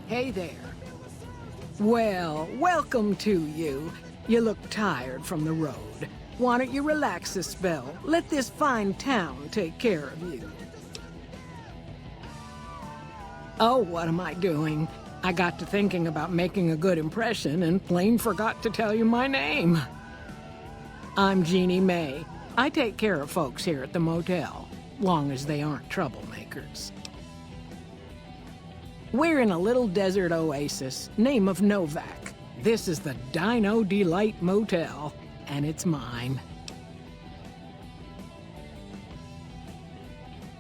Hey there. Well, welcome to you. You look tired from the road. Why don't you relax a spell? Let this fine town take care of you. Oh, what am I doing? I got to thinking about making a good impression and plain forgot to tell you my name. I'm Jeannie May. I take care of folks here at the motel, long as they aren't troublemakers. We're in a little desert oasis, name of Novak. This is the Dino Delight Motel, and it's mine.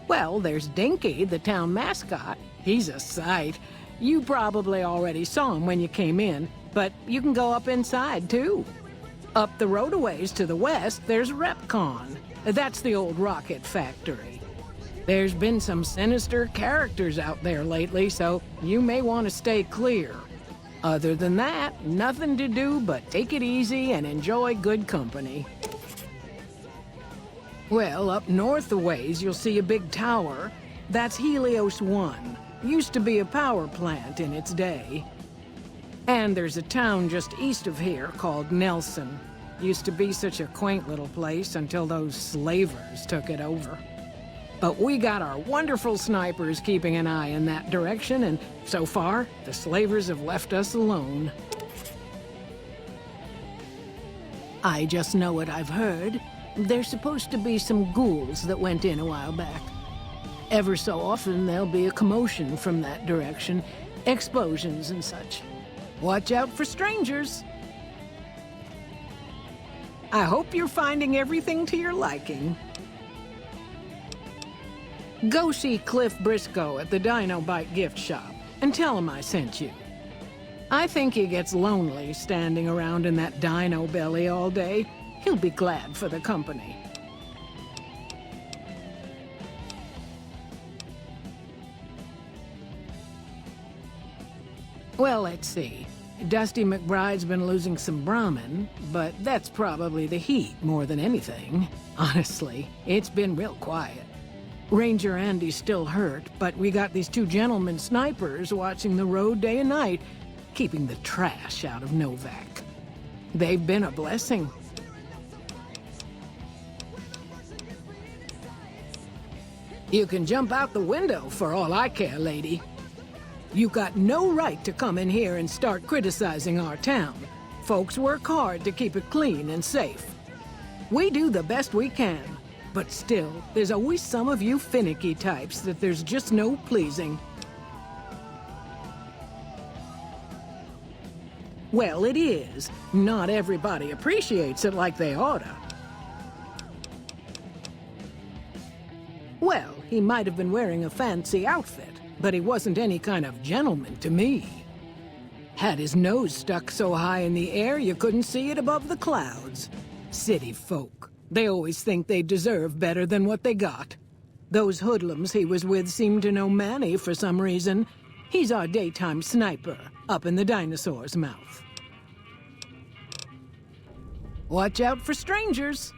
Well, there's Dinky, the town mascot. He's a sight. You probably already saw him when you came in, but you can go up inside, too. Up the road a ways to the west, there's Repcon. That's the old rocket factory. There's been some sinister characters out there lately, so you may want to stay clear. Other than that, nothing to do but take it easy and enjoy good company. Well, up north a ways, you'll see a big tower. That's Helios 1. Used to be a power plant in its day. And there's a town just east of here called Nelson. Used to be such a quaint little place until those slavers took it over. But we got our wonderful snipers keeping an eye in that direction, and so far, the slavers have left us alone. I just know what I've heard. There's supposed to be some ghouls that went in a while back. Ever so often, there'll be a commotion from that direction, explosions and such. Watch out for strangers. I hope you're finding everything to your liking. Go see Cliff Briscoe at the Dino Bite gift shop and tell him I sent you. I think he gets lonely standing around in that dino belly all day. He'll be glad for the company. Well, let's see. Dusty McBride's been losing some Brahmin, but that's probably the heat more than anything. Honestly, it's been real quiet. Ranger Andy's still hurt, but we got these two gentlemen snipers watching the road day and night, keeping the trash out of Novak. They've been a blessing. You can jump out the window for all I care, lady. You got no right to come in here and start criticizing our town. Folks work hard to keep it clean and safe. We do the best we can. But still, there's always some of you finicky types that there's just no pleasing. Well, it is. Not everybody appreciates it like they oughta. Well, he might have been wearing a fancy outfit, but he wasn't any kind of gentleman to me. Had his nose stuck so high in the air you couldn't see it above the clouds. City folk. They always think they deserve better than what they got. Those hoodlums he was with seem to know Manny for some reason. He's our daytime sniper, up in the dinosaur's mouth. Watch out for strangers.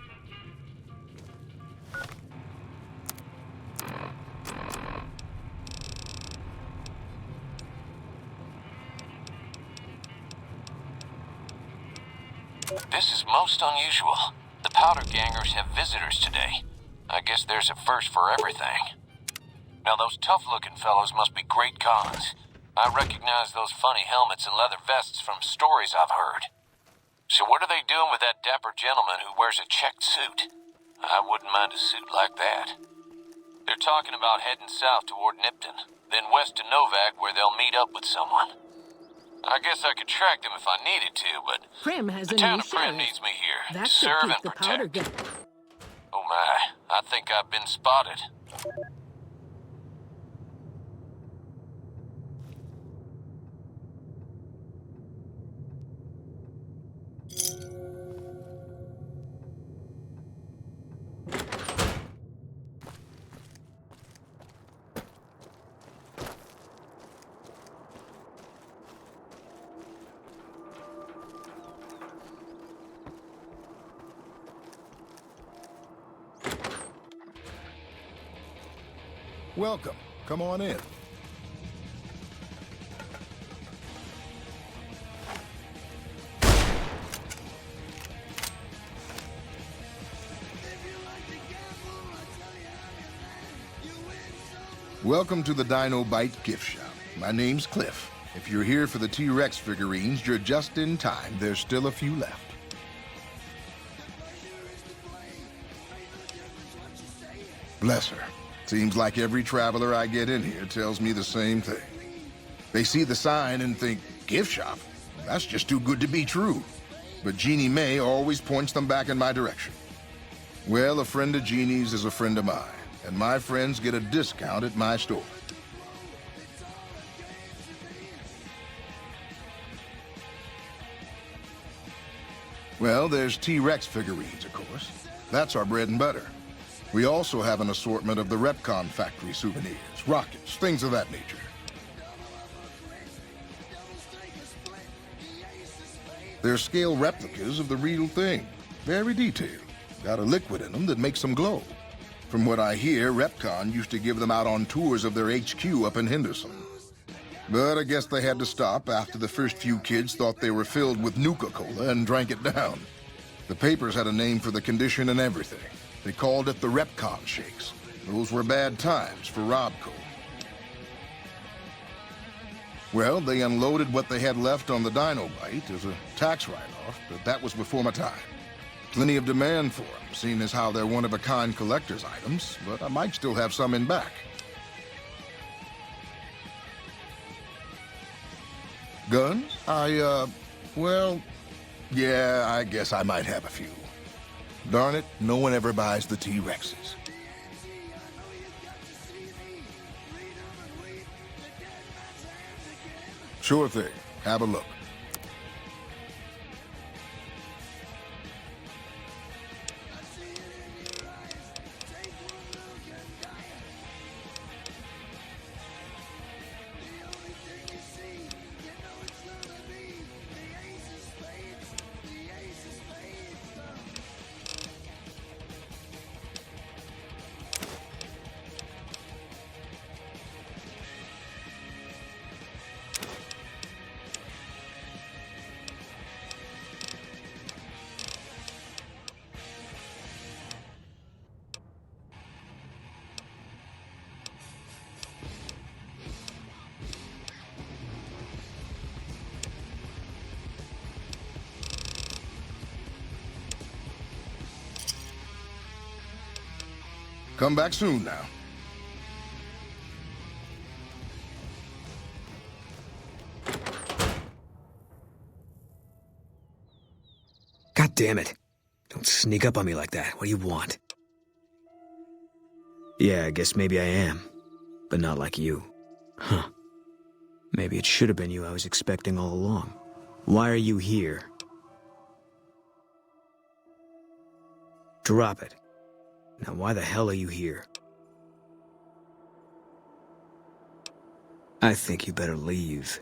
This is most unusual. The Powder Gangers have visitors today. I guess there's a first for everything. Now those tough-looking fellows must be great cons. I recognize those funny helmets and leather vests from stories I've heard. So what are they doing with that dapper gentleman who wears a checked suit? I wouldn't mind a suit like that. They're talking about heading south toward Nipton, then west to Novak where they'll meet up with someone. I guess I could track them if I needed to, but Prim has the a town new of Prim sheriff. needs me here That to should serve keep and the powder protect. going. Oh my, I think I've been spotted. Welcome. Come on in. Welcome to the Dino Bite gift shop. My name's Cliff. If you're here for the T-Rex figurines, you're just in time. There's still a few left. Bless her. Seems like every traveler I get in here tells me the same thing. They see the sign and think, gift shop? That's just too good to be true. But Jeannie May always points them back in my direction. Well, a friend of Jeannie's is a friend of mine, and my friends get a discount at my store. Well, there's T-Rex figurines, of course. That's our bread and butter. We also have an assortment of the Repcon factory souvenirs, rockets, things of that nature. They're scale replicas of the real thing. Very detailed. Got a liquid in them that makes them glow. From what I hear, Repcon used to give them out on tours of their HQ up in Henderson. But I guess they had to stop after the first few kids thought they were filled with Nuka-Cola and drank it down. The papers had a name for the condition and everything. They called it the Repcon Shakes. Those were bad times for Robco. Well, they unloaded what they had left on the Dino Bite as a tax write-off, but that was before my time. Plenty of demand for them, seeing as how they're one-of-a-kind collector's items, but I might still have some in back. Guns? Well, yeah, I guess I might have a few. Darn it, no one ever buys the T-Rexes. Sure thing. Have a look. Come back soon now. God damn it. Don't sneak up on me like that. What do you want? Yeah, I guess maybe I am. But not like you. Huh. Maybe it should have been you I was expecting all along. Why are you here? Drop it. Now why the hell are you here? I think you better leave.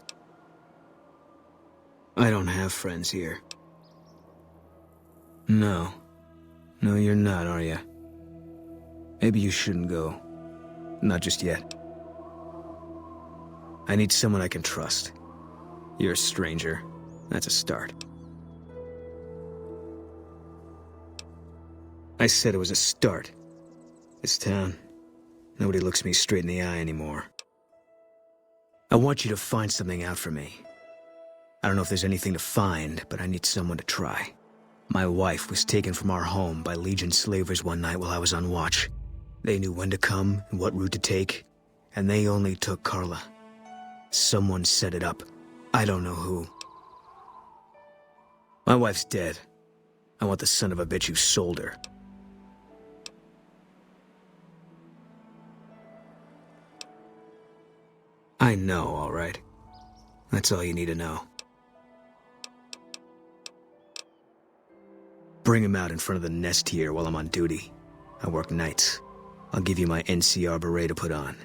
I don't have friends here. No. No, you're not, are you? Maybe you shouldn't go. Not just yet. I need someone I can trust. You're a stranger. That's a start. I said it was a start. This town, nobody looks me straight in the eye anymore. I want you to find something out for me. I don't know if there's anything to find, but I need someone to try. My wife was taken from our home by Legion slavers one night while I was on watch. They knew when to come and what route to take, and they only took Carla. Someone set it up. I don't know who. My wife's dead. I want the son of a bitch who sold her. I know, all right. That's all you need to know. Bring him out in front of the nest here while I'm on duty. I work nights. I'll give you my NCR beret to put on.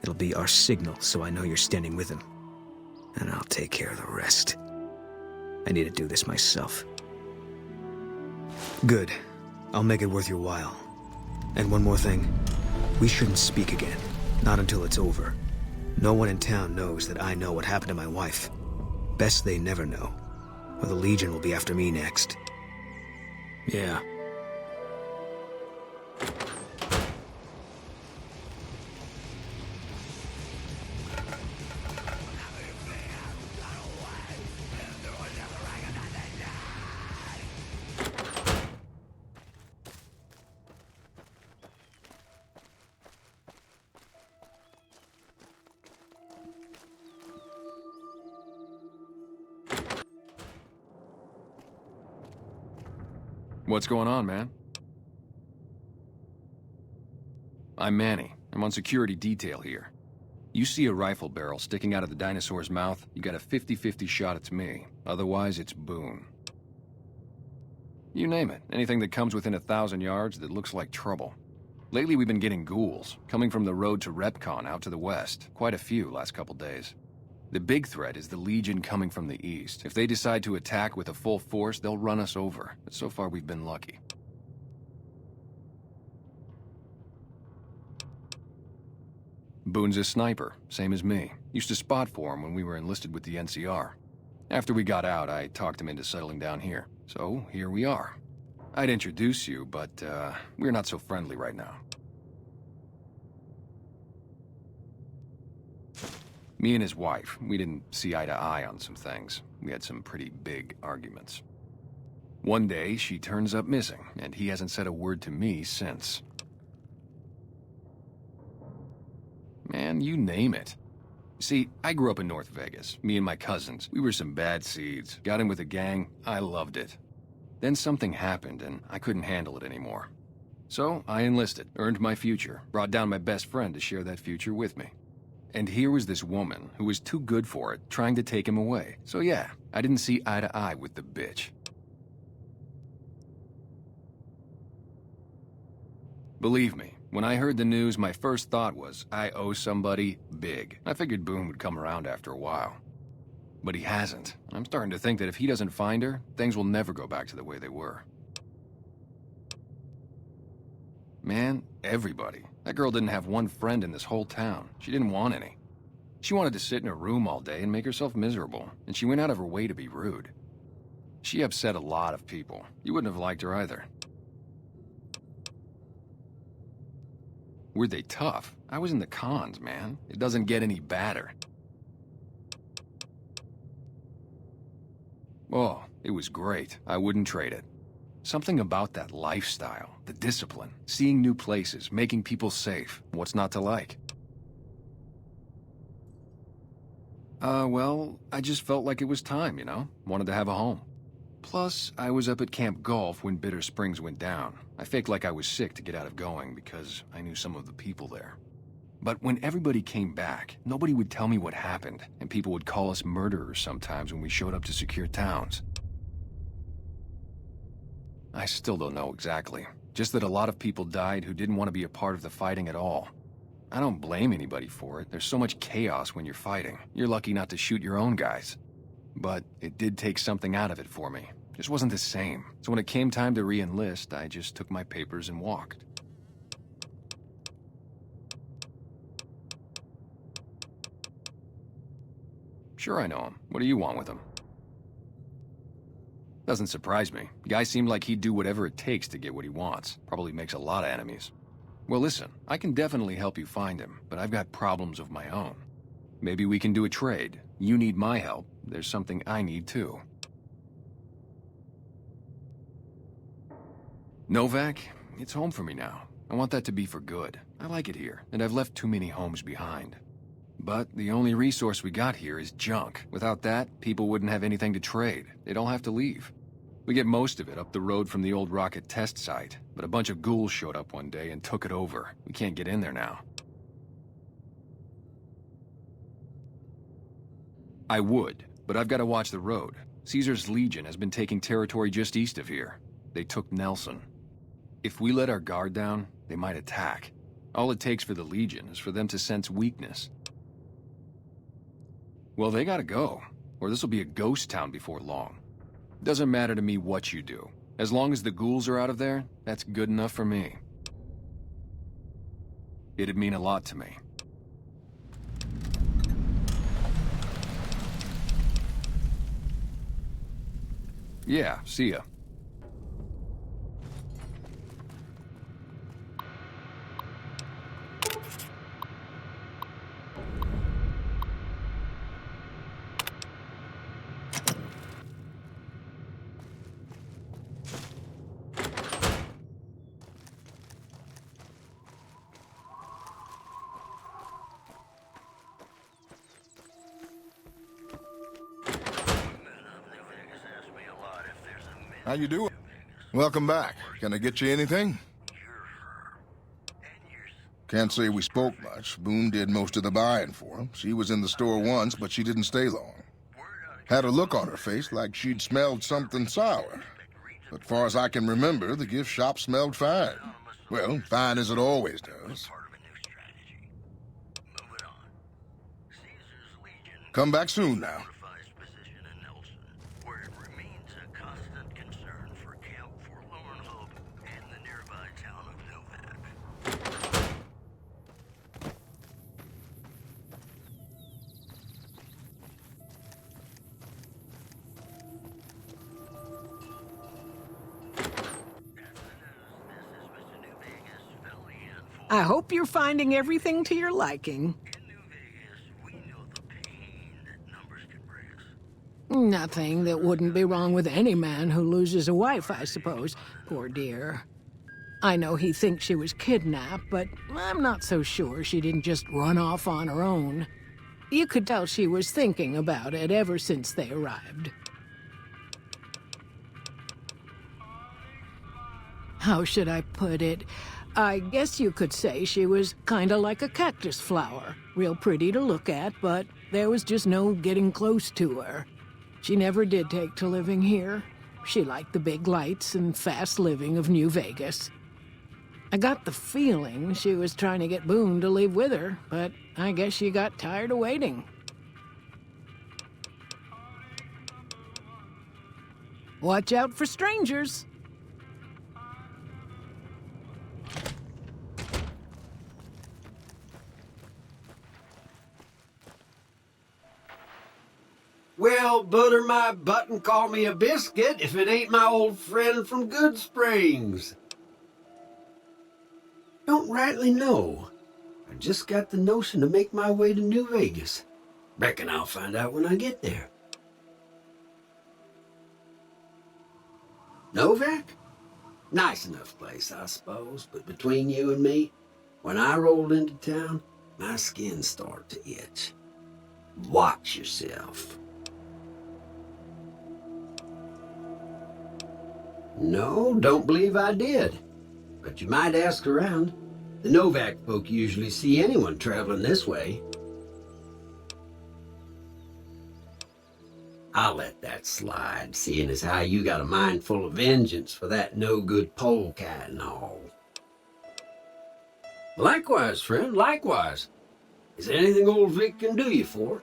It'll be our signal so I know you're standing with him. And I'll take care of the rest. I need to do this myself. Good. I'll make it worth your while. And one more thing. We shouldn't speak again. Not until it's over. No one in town knows that I know what happened to my wife. Best they never know, or the Legion will be after me next. Yeah. What's going on, man? I'm Manny. I'm on security detail here. You see a rifle barrel sticking out of the dinosaur's mouth, you got a 50-50 shot it's me. Otherwise, it's Boone. You name it. Anything that comes within 1,000 yards that looks like trouble. Lately, we've been getting ghouls, coming from the road to RepCon out to the west. Quite a few last couple days. The big threat is the Legion coming from the east. If they decide to attack with a full force, they'll run us over. But so far, we've been lucky. Boone's a sniper, same as me. Used to spot for him when we were enlisted with the NCR. After we got out, I talked him into settling down here. So, here we are. I'd introduce you, but, we're not so friendly right now. Me and his wife, we didn't see eye to eye on some things. We had some pretty big arguments. One day, she turns up missing, and he hasn't said a word to me since. Man, you name it. See, I grew up in North Vegas. Me and my cousins, we were some bad seeds. Got in with a gang, I loved it. Then something happened, and I couldn't handle it anymore. So, I enlisted, earned my future, brought down my best friend to share that future with me. And here was this woman who was too good for it, trying to take him away. So yeah, I didn't see eye to eye with the bitch. Believe me, when I heard the news, my first thought was, I owe somebody big. I figured Boone would come around after a while. But he hasn't. I'm starting to think that if he doesn't find her, things will never go back to the way they were. Man, everybody. That girl didn't have one friend in this whole town. She didn't want any. She wanted to sit in her room all day and make herself miserable, and she went out of her way to be rude. She upset a lot of people. You wouldn't have liked her either. Were they tough? I was in the cons, man. It doesn't get any badder. Oh, it was great. I wouldn't trade it. Something about that lifestyle, the discipline, seeing new places, making people safe. What's not to like? Well, I just felt like it was time, you know? Wanted to have a home. Plus, I was up at Camp Golf when Bitter Springs went down. I faked like I was sick to get out of going because I knew some of the people there. But when everybody came back, nobody would tell me what happened, and people would call us murderers sometimes when we showed up to secure towns. I still don't know exactly. Just that a lot of people died who didn't want to be a part of the fighting at all. I don't blame anybody for it. There's so much chaos when you're fighting. You're lucky not to shoot your own guys. But it did take something out of it for me. Just wasn't the same. So when it came time to re-enlist, I just took my papers and walked. Sure, I know him. What do you want with him? Doesn't surprise me. Guy seemed like he'd do whatever it takes to get what he wants. Probably makes a lot of enemies. Well, listen, I can definitely help you find him, but I've got problems of my own. Maybe we can do a trade. You need my help. There's something I need too. Novak, it's home for me now. I want that to be for good. I like it here, and I've left too many homes behind. But the only resource we got here is junk. Without that, people wouldn't have anything to trade. They'd all have to leave. We get most of it up the road from the old rocket test site, but a bunch of ghouls showed up one day and took it over. We can't get in there now. I would, but I've got to watch the road. Caesar's Legion has been taking territory just east of here. They took Nelson. If we let our guard down, they might attack. All it takes for the Legion is for them to sense weakness. Well, they gotta go, or this'll be a ghost town before long. Doesn't matter to me what you do. As long as the ghouls are out of there, that's good enough for me. It'd mean a lot to me. Yeah, see ya. How you doing? Welcome back. Can I get you anything? Can't say we spoke much. Boone did most of the buying for him. She was in the store once, but she didn't stay long. Had a look on her face like she'd smelled something sour. But far as I can remember, the gift shop smelled fine. Well, fine as it always does. Come back soon now. I hope you're finding everything to your liking. Nothing that wouldn't be wrong with any man who loses a wife, I suppose. Poor dear. I know he thinks she was kidnapped, but I'm not so sure she didn't just run off on her own. You could tell she was thinking about it ever since they arrived. How should I put it? I guess you could say she was kinda like a cactus flower. Real pretty to look at, but there was just no getting close to her. She never did take to living here. She liked the big lights and fast living of New Vegas. I got the feeling she was trying to get Boone to leave with her, but I guess she got tired of waiting. Watch out for strangers. Well, butter my butt and call me a biscuit if it ain't my old friend from Good Springs. Don't rightly know. I just got the notion to make my way to New Vegas. Reckon I'll find out when I get there. Novak? Nice enough place, I suppose, but between you and me, when I rolled into town, my skin started to itch. Watch yourself. No, don't believe I did. But you might ask around. The Novak folk usually see anyone traveling this way. I'll let that slide, seeing as how you got a mind full of vengeance for that no-good polecat and all. Likewise, friend, likewise. Is there anything old Vic can do you for?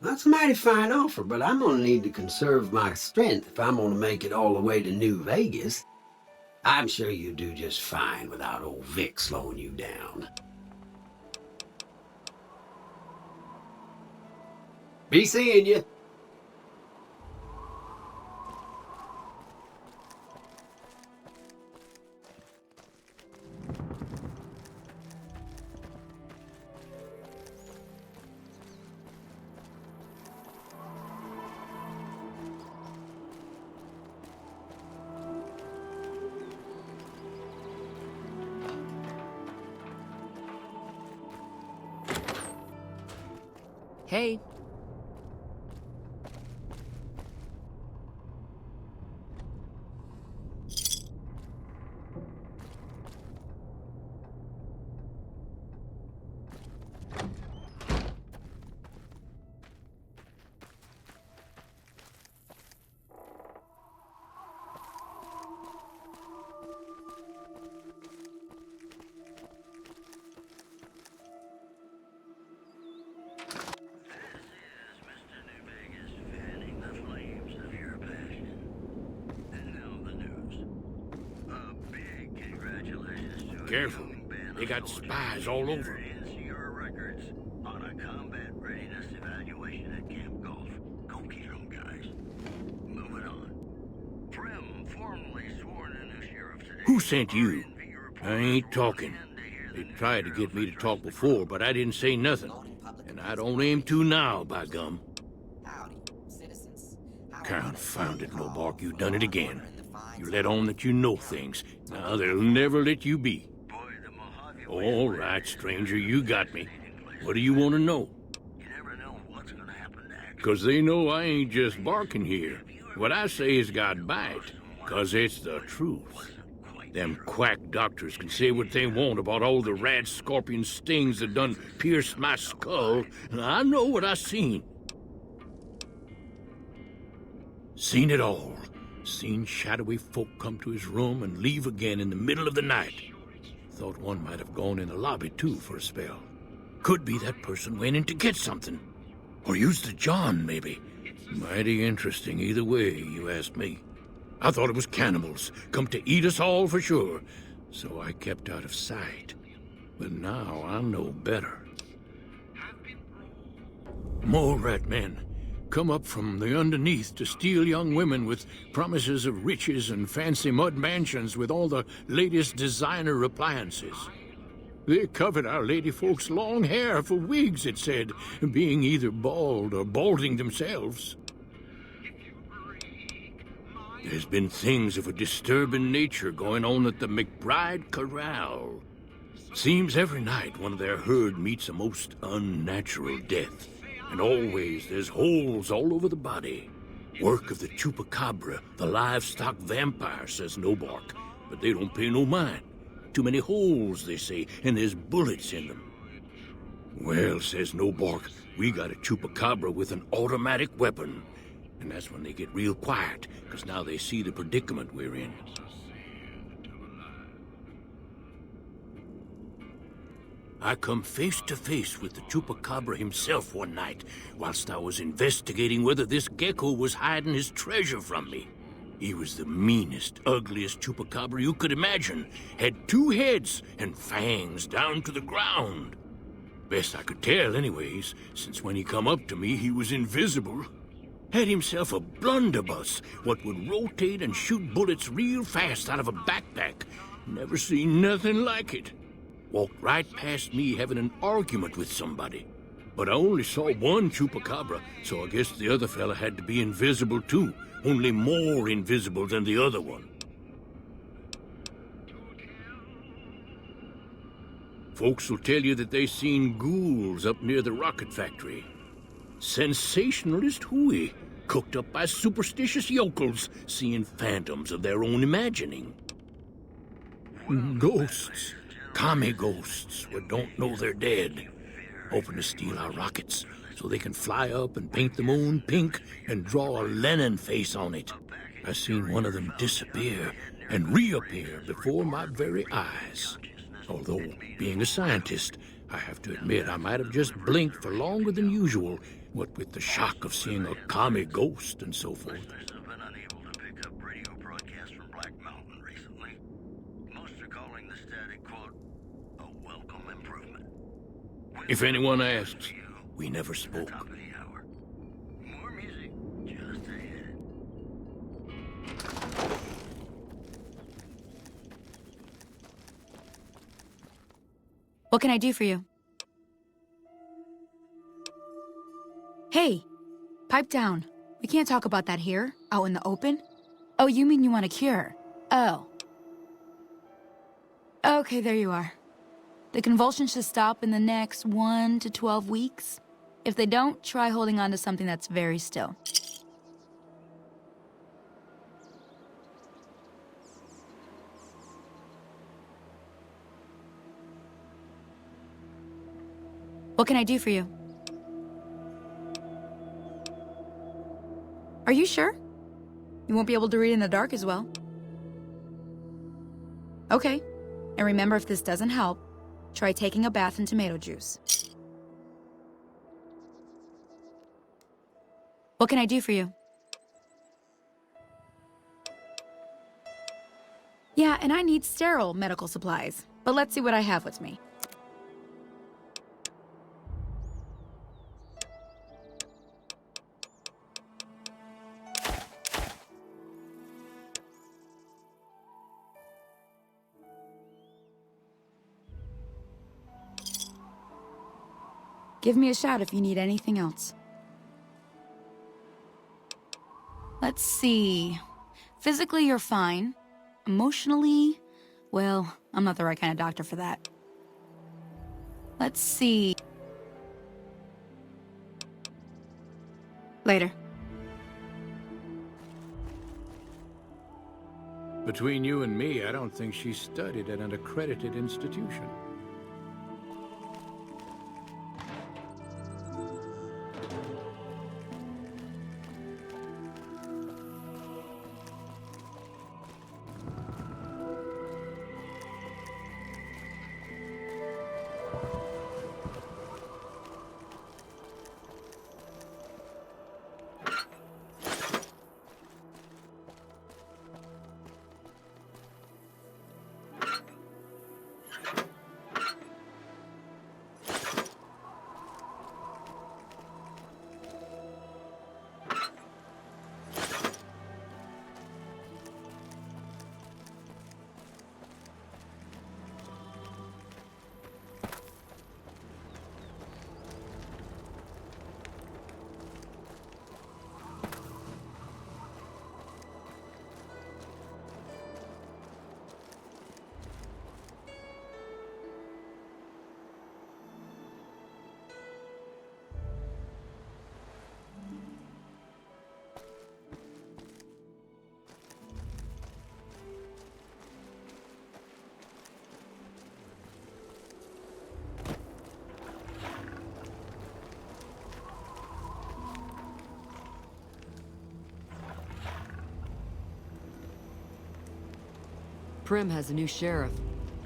That's a mighty fine offer, but I'm gonna need to conserve my strength if I'm gonna make it all the way to New Vegas. I'm sure you do just fine without old Vic slowing you down. Be seeing you. Hey. Careful. They got spies all over. NCR records on a combat readiness evaluation at Camp Golf. Go get them, guys. Moving on. Prim formally sworn in as sheriff today. Who sent you? I ain't talking. They tried to get me to talk before, but I didn't say nothing. And I don't aim to now, by gum. Confounded Nobark, you done it again. You let on that you know things. Now they'll never let you be. All right, stranger, you got me. What do you want to know? You never know what's gonna happen next. 'cause they know I ain't just barking here. What I say has got bite, 'cause it's the truth. Them quack doctors can say what they want about all the rat scorpion stings that done pierced my skull, and I know what I seen. Seen it all. Seen shadowy folk come to his room and leave again in the middle of the night. Thought one might have gone in the lobby, too, for a spell. Could be that person went in to get something. Or used the John, maybe. Mighty interesting either way, you ask me. I thought it was cannibals, come to eat us all for sure. So I kept out of sight. But now I know better. Mole rat men come up from the underneath to steal young women with promises of riches and fancy mud mansions with all the latest designer appliances. They covered our lady folks' long hair for wigs, it said, being either bald or balding themselves. There's been things of a disturbing nature going on at the McBride Corral. Seems every night one of their herd meets a most unnatural death. And always there's holes all over the body. Work of the chupacabra, the livestock vampire, says Nobark. But they don't pay no mind. Too many holes, they say, and there's bullets in them. Well, says Nobark, we got a chupacabra with an automatic weapon. And that's when they get real quiet, because now they see the predicament we're in. I come face to face with the chupacabra himself one night, whilst I was investigating whether this gecko was hiding his treasure from me. He was the meanest, ugliest chupacabra you could imagine. Had 2 heads and fangs down to the ground. Best I could tell anyways, since when he come up to me he was invisible. Had himself a blunderbuss, what would rotate and shoot bullets real fast out of a backpack. Never seen nothing like it. Walked right past me having an argument with somebody. But I only saw one chupacabra, so I guess the other fella had to be invisible too, only more invisible than the other one. Folks will tell you that they seen ghouls up near the rocket factory. Sensationalist hooey, cooked up by superstitious yokels, seeing phantoms of their own imagining. Ghosts, commie ghosts, what don't know they're dead, hoping to steal our rockets so they can fly up and paint the moon pink and draw a Lenin face on it. I seen one of them disappear and reappear before my very eyes. Although, being a scientist, I have to admit I might have just blinked for longer than usual, what with the shock of seeing a commie ghost and so forth. Listeners have been unable to pick up radio broadcasts from Black Mountain recently. Most are calling the static quote a welcome improvement. If anyone asks, we never spoke. Top of the hour. More music just ahead. What can I do for you? Hey, pipe down. We can't talk about that here, out in the open. Oh, you mean you want a cure? Oh. Okay, there you are. The convulsions should stop in the next 1 to 12 weeks. If they don't, try holding on to something that's very still. What can I do for you? Are you sure? You won't be able to read in the dark as well. Okay. And remember, if this doesn't help, try taking a bath in tomato juice. What can I do for you? Yeah, and I need sterile medical supplies. But let's see what I have with me. Give me a shout if you need anything else. Let's see. Physically, you're fine. Emotionally, well, I'm not the right kind of doctor for that. Let's see. Later. Between you and me, I don't think she studied at an accredited institution. Prim has a new sheriff.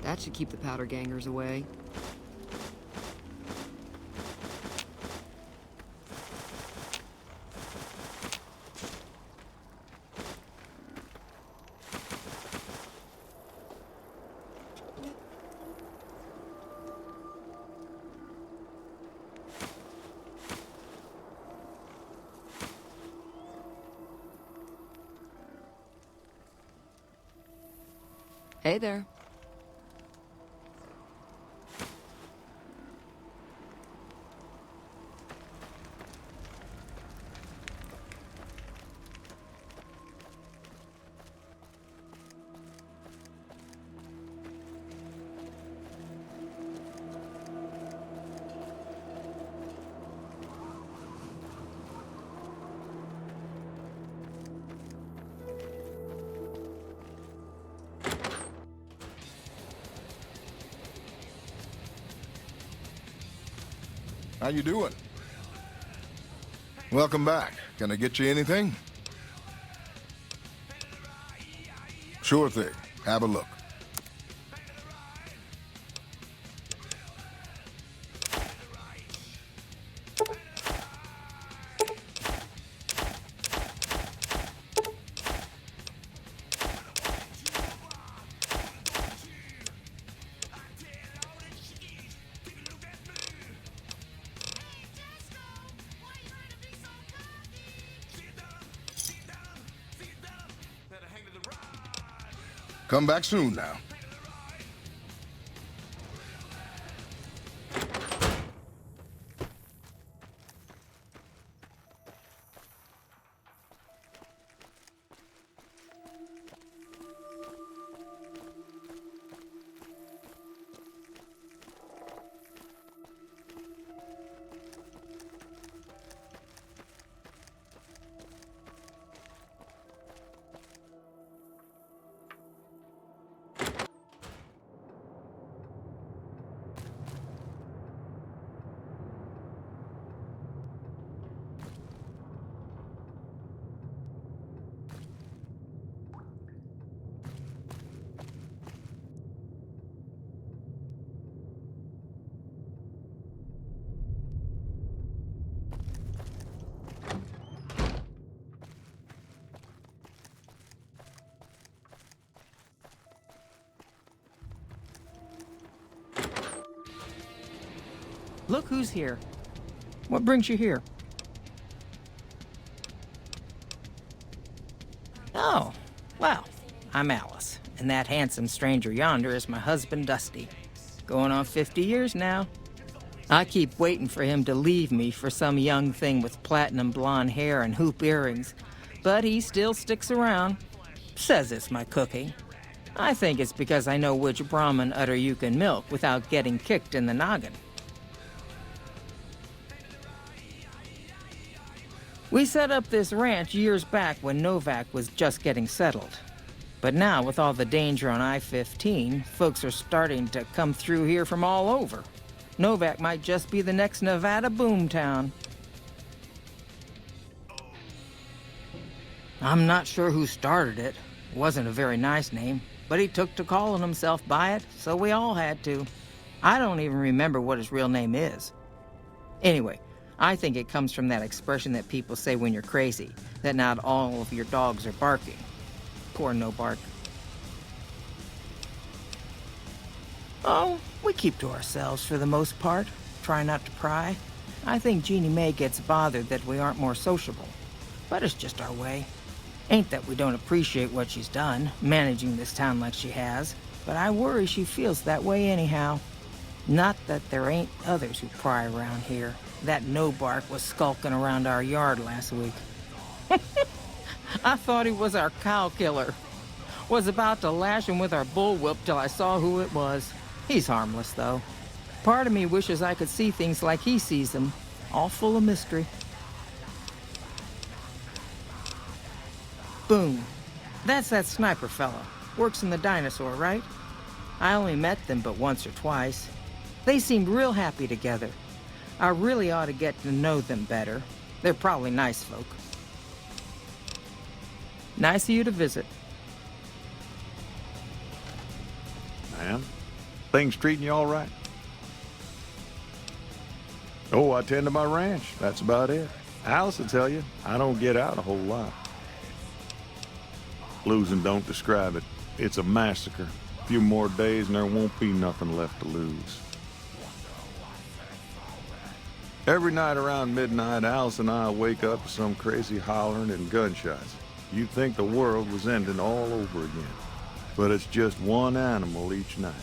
That should keep the powder gangers away. Hey there. How you doing? Welcome back. Can I get you anything? Sure thing. Have a look. Come back soon now. Look who's here. What brings you here? Oh, well, I'm Alice, and that handsome stranger yonder is my husband, Dusty. Going on 50 years now. I keep waiting for him to leave me for some young thing with platinum blonde hair and hoop earrings, but he still sticks around. Says it's my cooking. I think it's because I know which Brahmin udder you can milk without getting kicked in the noggin. We set up this ranch years back when Novak was just getting settled. But now, with all the danger on I-15, folks are starting to come through here from all over. Novak might just be the next Nevada boomtown. I'm not sure who started it. It wasn't a very nice name, but he took to calling himself by it, so we all had to. I don't even remember what his real name is. Anyway, I think it comes from that expression that people say when you're crazy, that not all of your dogs are barking. Poor No Bark. Oh, we keep to ourselves for the most part. Try not to pry. I think Jeannie Mae gets bothered that we aren't more sociable. But it's just our way. Ain't that we don't appreciate what she's done, managing this town like she has, but I worry she feels that way anyhow. Not that there ain't others who pry around here. That No Bark was skulking around our yard last week. I thought he was our cow killer. Was about to lash him with our bullwhip till I saw who it was. He's harmless, though. Part of me wishes I could see things like he sees them, all full of mystery. Boom. That's that sniper fella. Works in the dinosaur, right? I only met them but once or twice. They seemed real happy together. I really ought to get to know them better. They're probably nice folk. Nice of you to visit. Ma'am, things treating you all right? Oh, I tend to my ranch. That's about it. Alice will tell you, I don't get out a whole lot. Losing don't describe it. It's a massacre. A few more days and there won't be nothing left to lose. Every night around midnight, Alice and I wake up to some crazy hollering and gunshots. You'd think the world was ending all over again. But it's just one animal each night.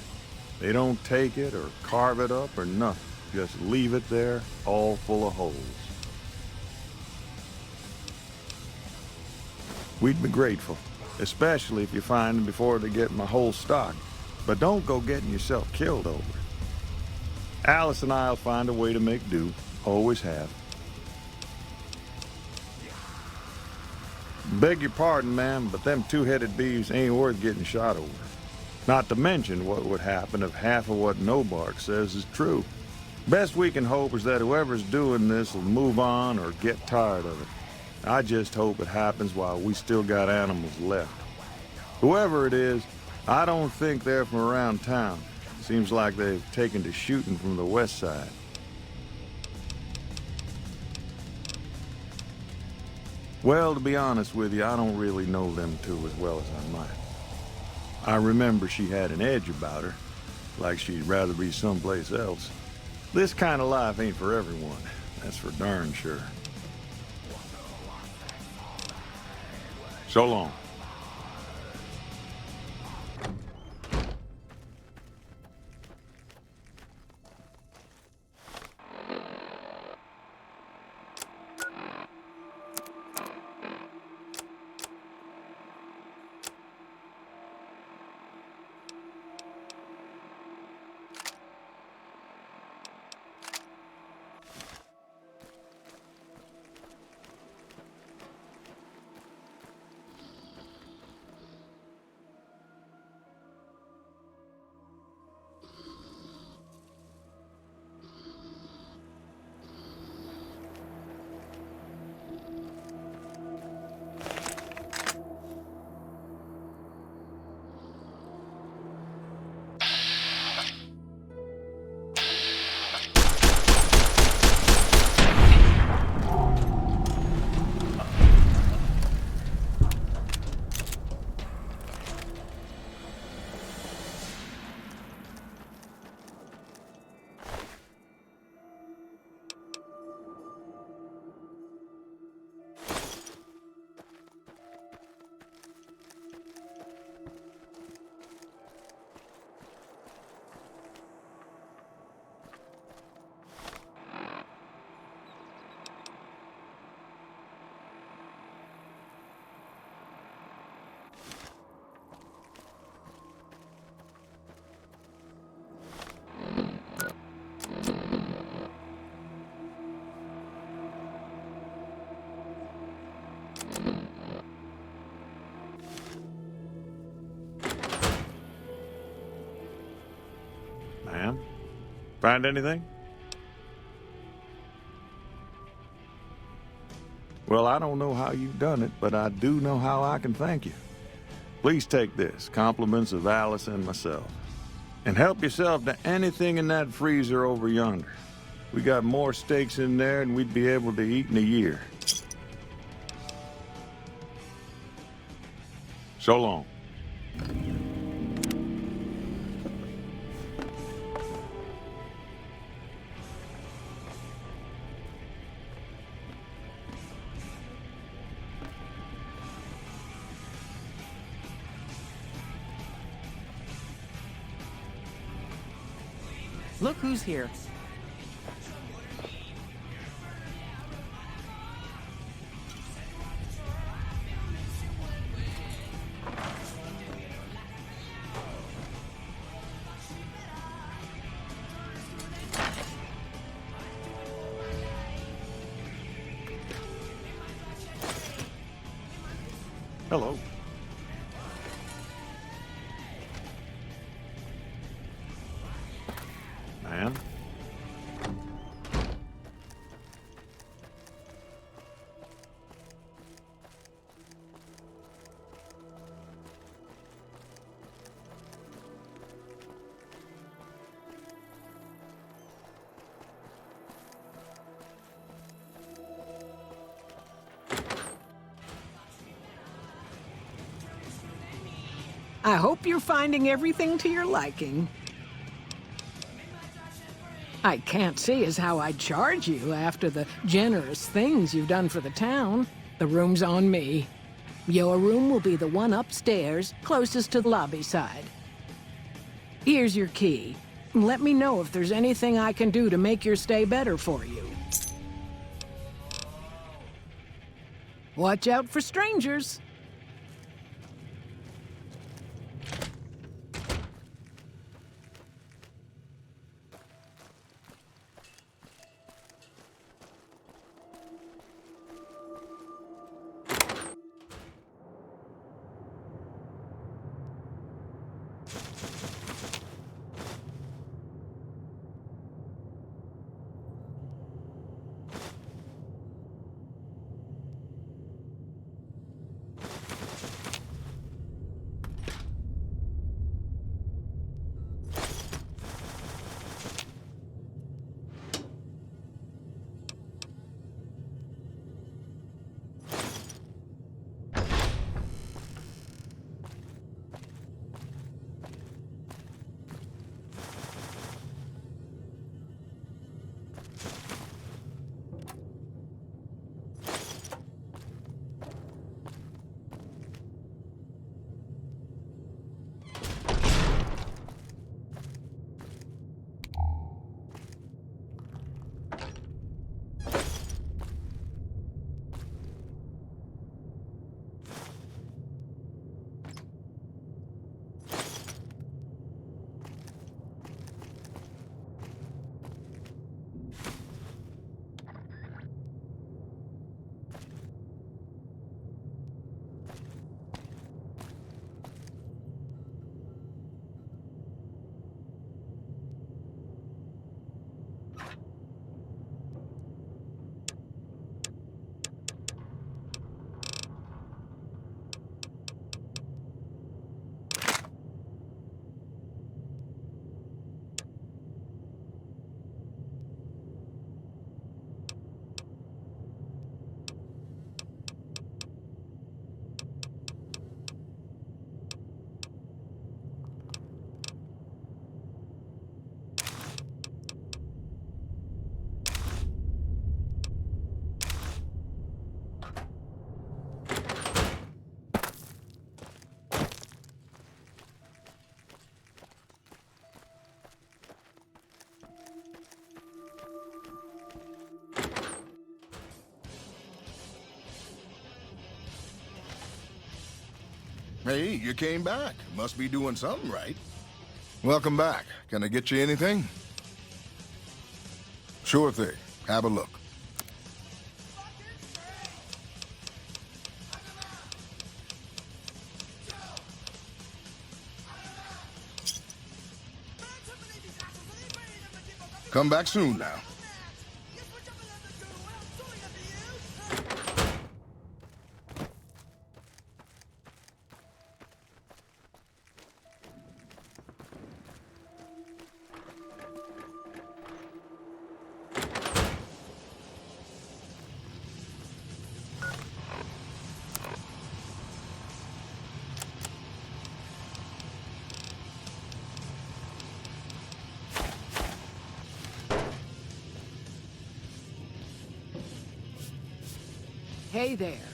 They don't take it or carve it up or nothing. Just leave it there, all full of holes. We'd be grateful, especially if you find them before they get my whole stock. But don't go getting yourself killed over it. Alice and I'll find a way to make do. Always have. Beg your pardon, ma'am, but them two-headed beeves ain't worth getting shot over. Not to mention what would happen if half of what No Bark says is true. Best we can hope is that whoever's doing this will move on or get tired of it. I just hope it happens while we still got animals left. Whoever it is, I don't think they're from around town. Seems like they've taken to shooting from the west side. Well, to be honest with you, I don't really know them two as well as I might. I remember she had an edge about her, like she'd rather be someplace else. This kind of life ain't for everyone, that's for darn sure. So long. Find anything? Well, I don't know how you've done it, but I do know how I can thank you. Please take this, compliments of Alice and myself. And help yourself to anything in that freezer over yonder. We got more steaks in there than we'd be able to eat in a year. So long. Look who's here. Hello. Man. I hope you're finding everything to your liking. I can't see as how I'd charge you after the generous things you've done for the town. The room's on me. Your room will be the one upstairs, closest to the lobby side. Here's your key. Let me know if there's anything I can do to make your stay better for you. Watch out for strangers. Hey, you came back. Must be doing something right. Welcome back. Can I get you anything? Sure thing. Have a look. Come back soon now. Hey there.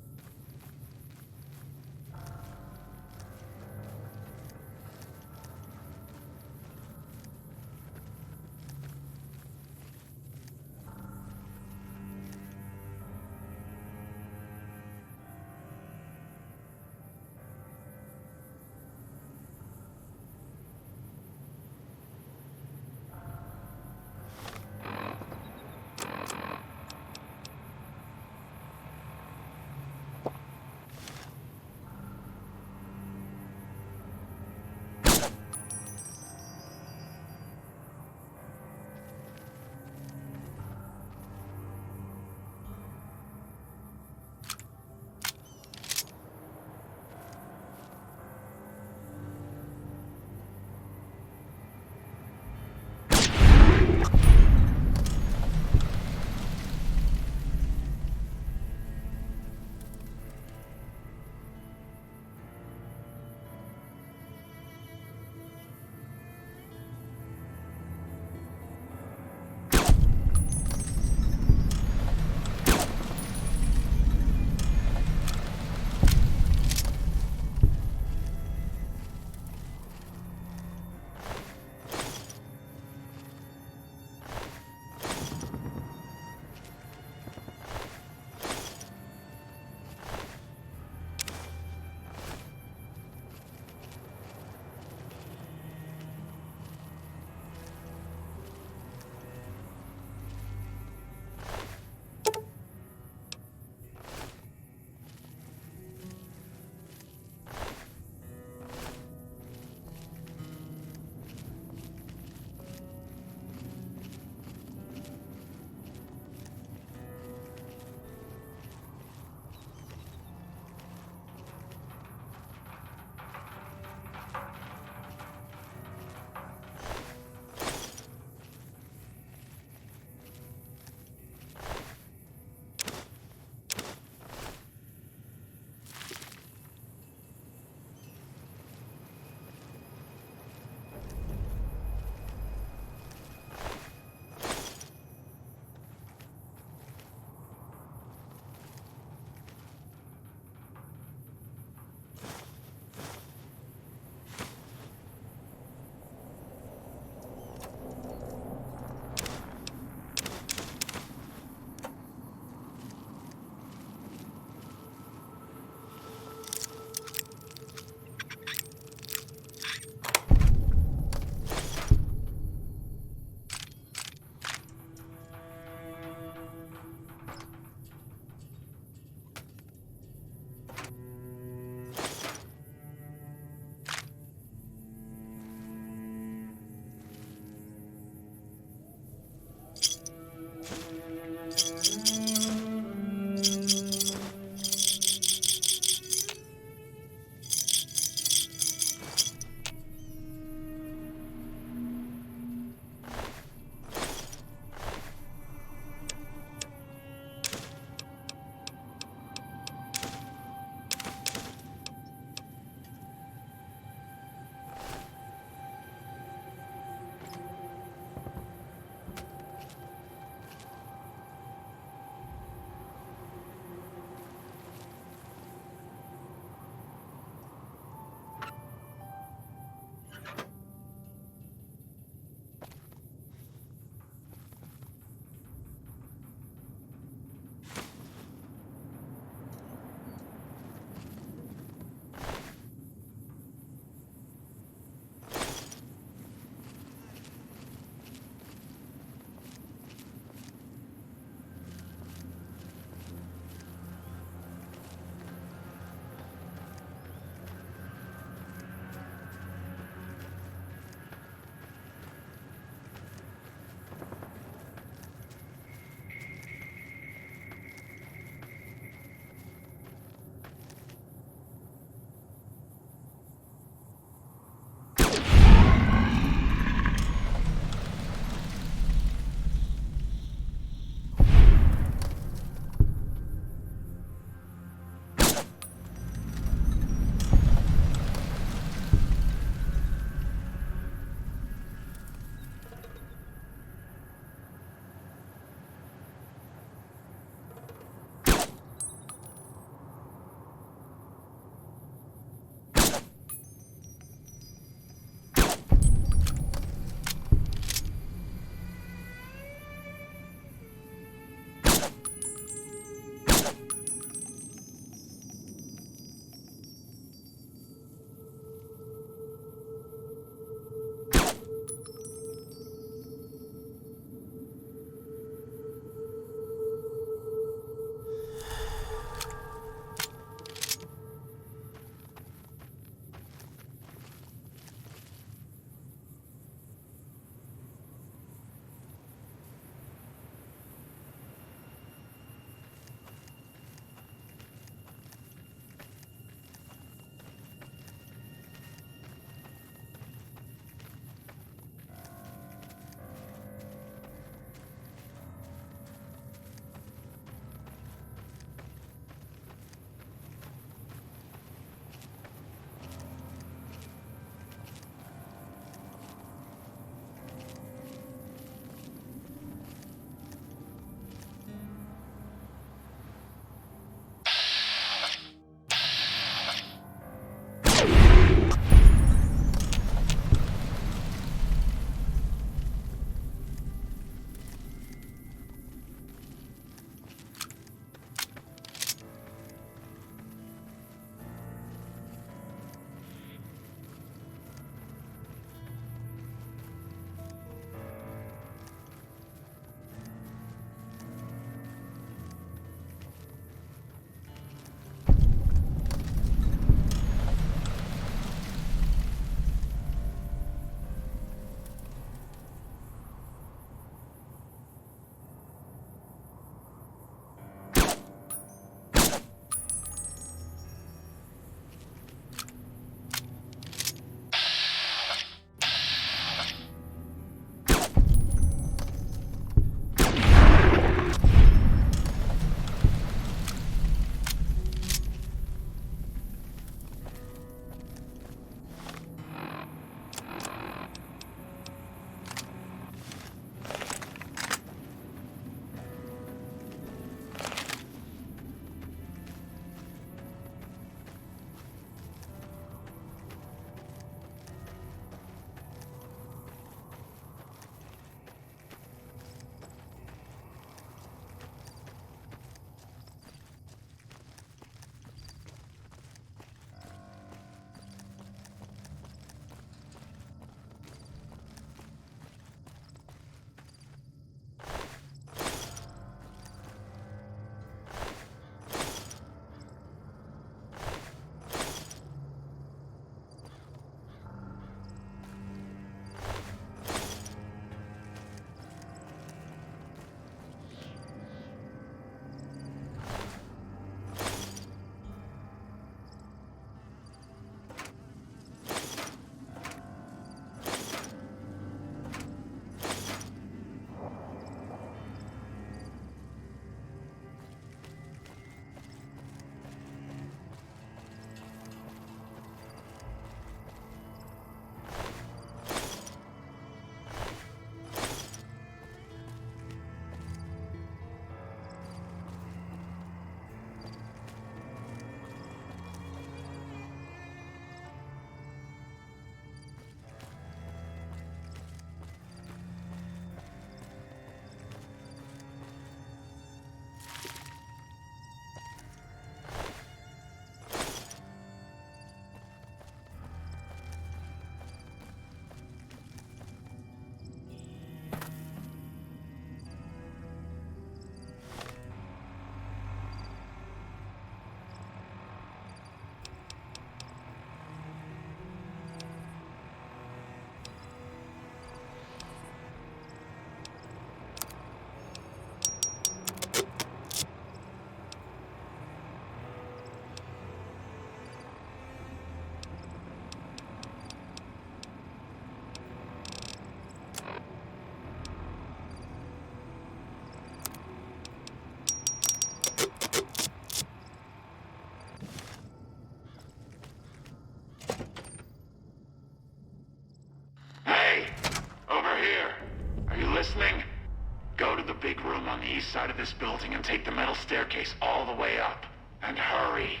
the east side of this building and take the metal staircase all the way up. And hurry.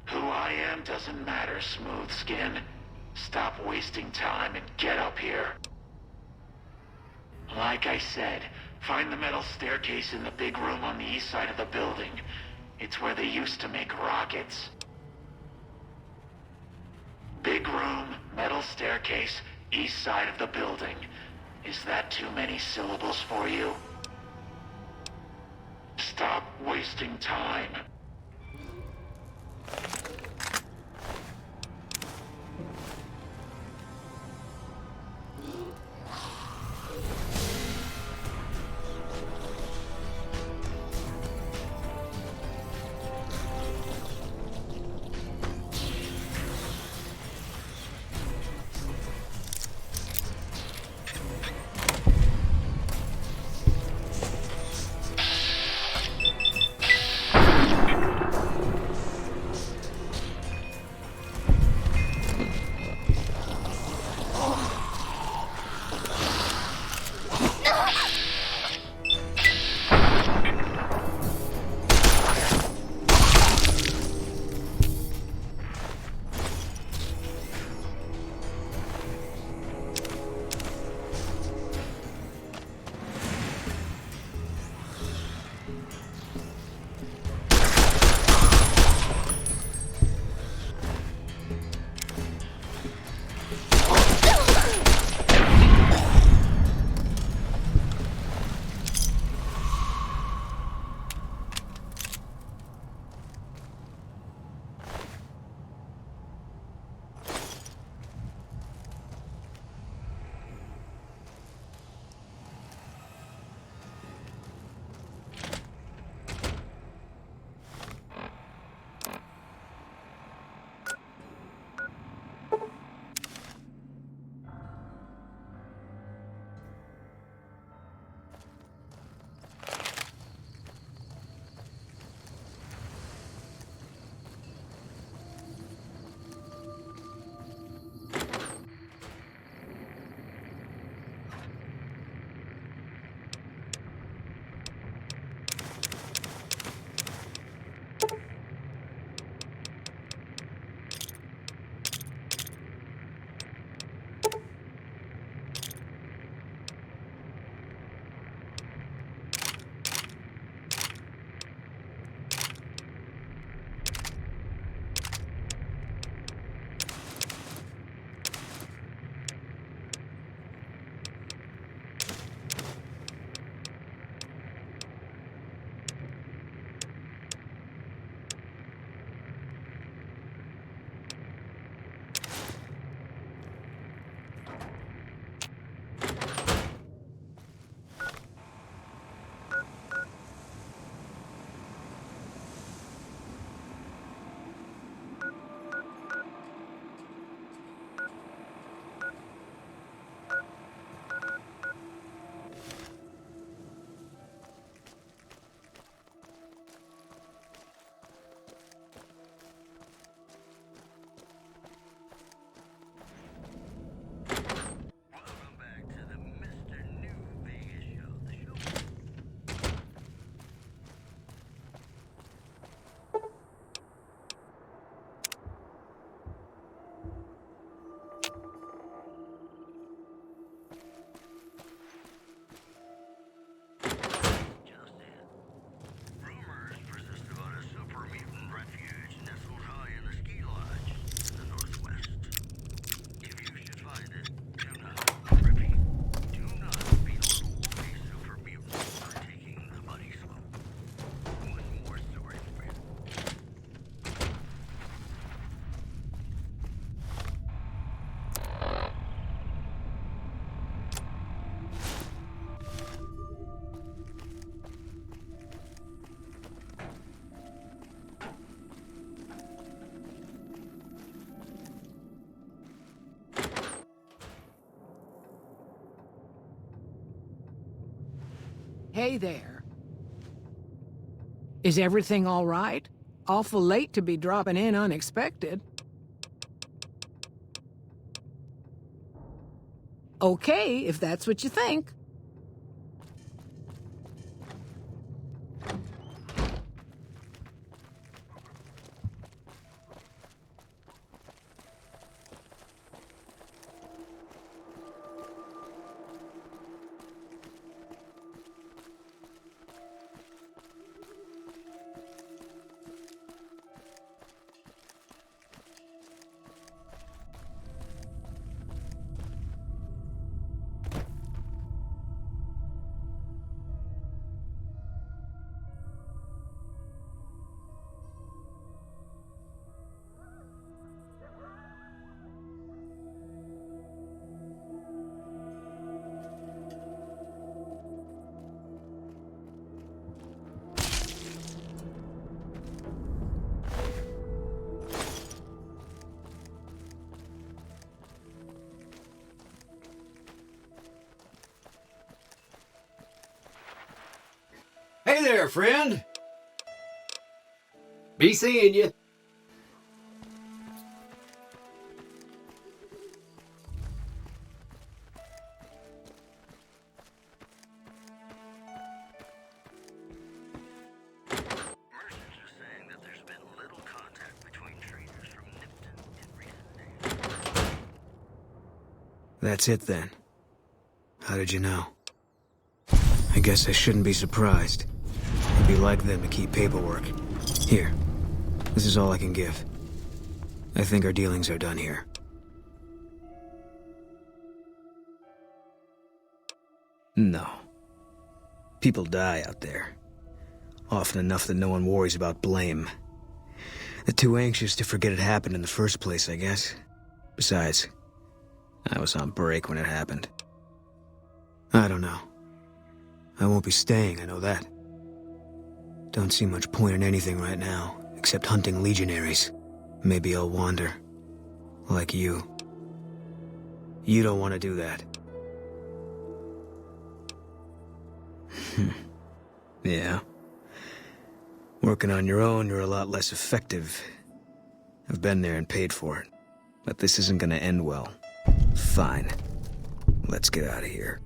Who I am doesn't matter, Smooth Skin. Stop wasting time and get up here. Like I said, find the metal staircase in the big room on the east side of the building. It's where they used to make rockets. Big room, metal staircase, east side of the building. Is that too many syllables for you? Stop wasting time. Hey there. Is everything all right? Awful late to be dropping in unexpected. Okay, if that's what you think. Hey there, friend. Be seeing you. Merchants are saying that there's been little contact between traders from Nipton in recent days. That's it then. How did you know? I guess I shouldn't be surprised. It'd be like them to keep paperwork. Here. This is all I can give. I think our dealings are done here. No. People die out there. Often enough that no one worries about blame. They're too anxious to forget it happened in the first place, I guess. Besides, I was on break when it happened. I don't know. I won't be staying, I know that. Don't see much point in anything right now, except hunting legionaries. Maybe I'll wander. Like you. You don't want to do that. Yeah. Working on your own, you're a lot less effective. I've been there and paid for it. But this isn't gonna end well. Fine. Let's get out of here.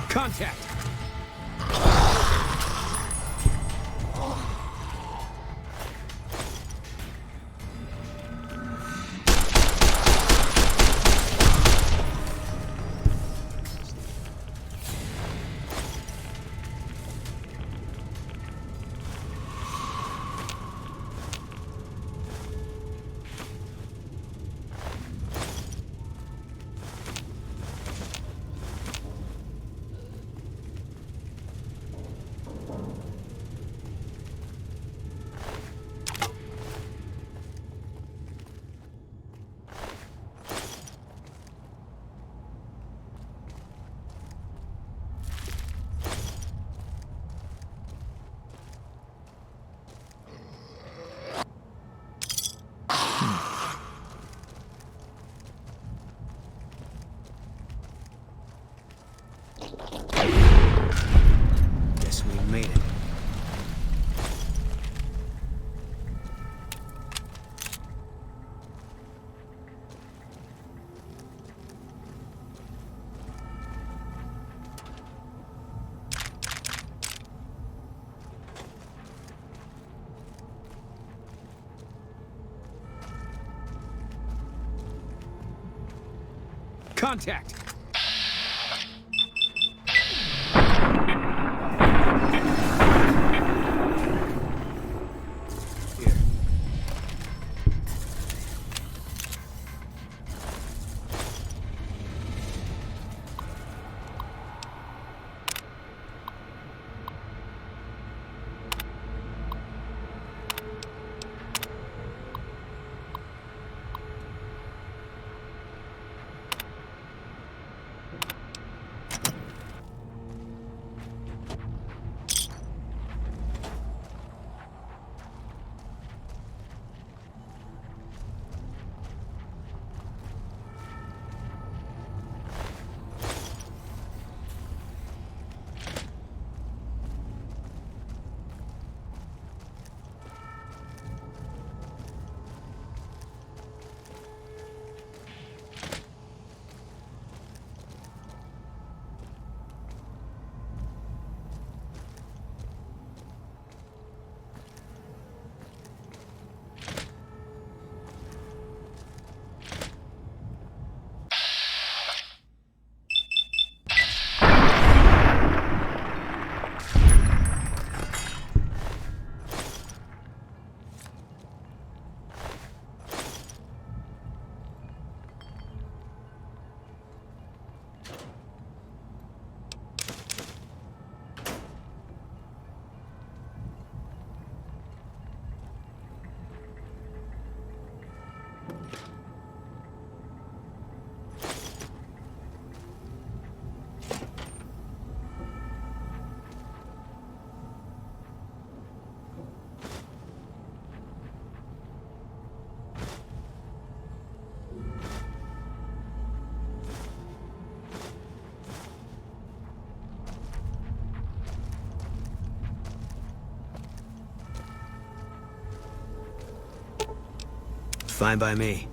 Contact! Contact! Fine by me.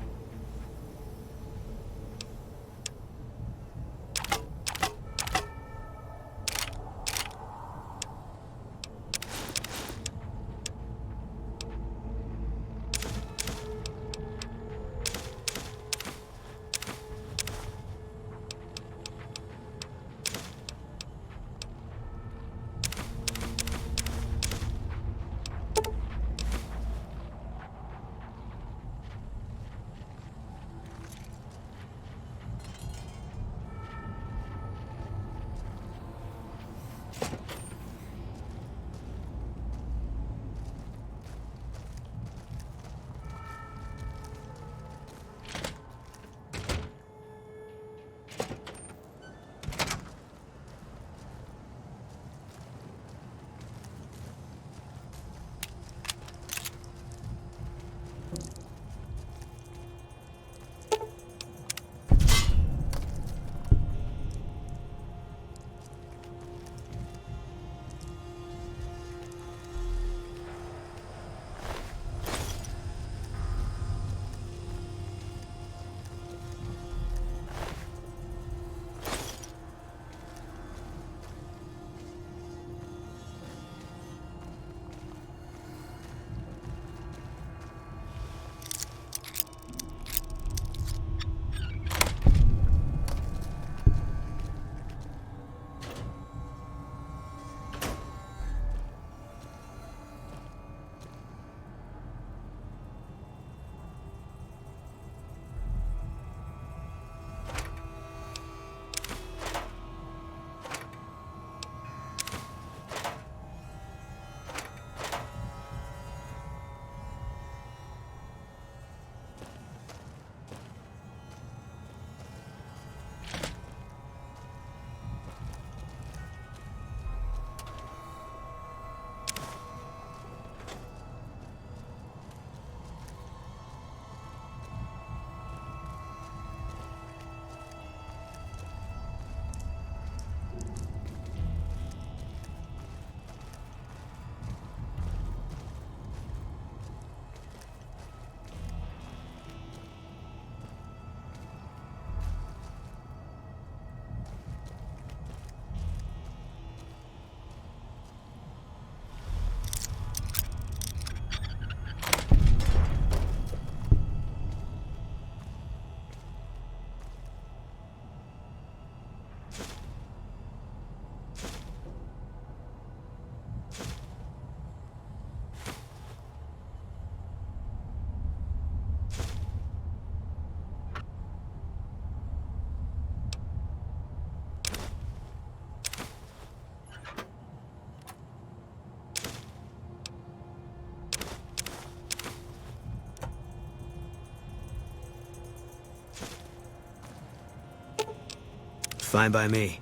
Fine by me.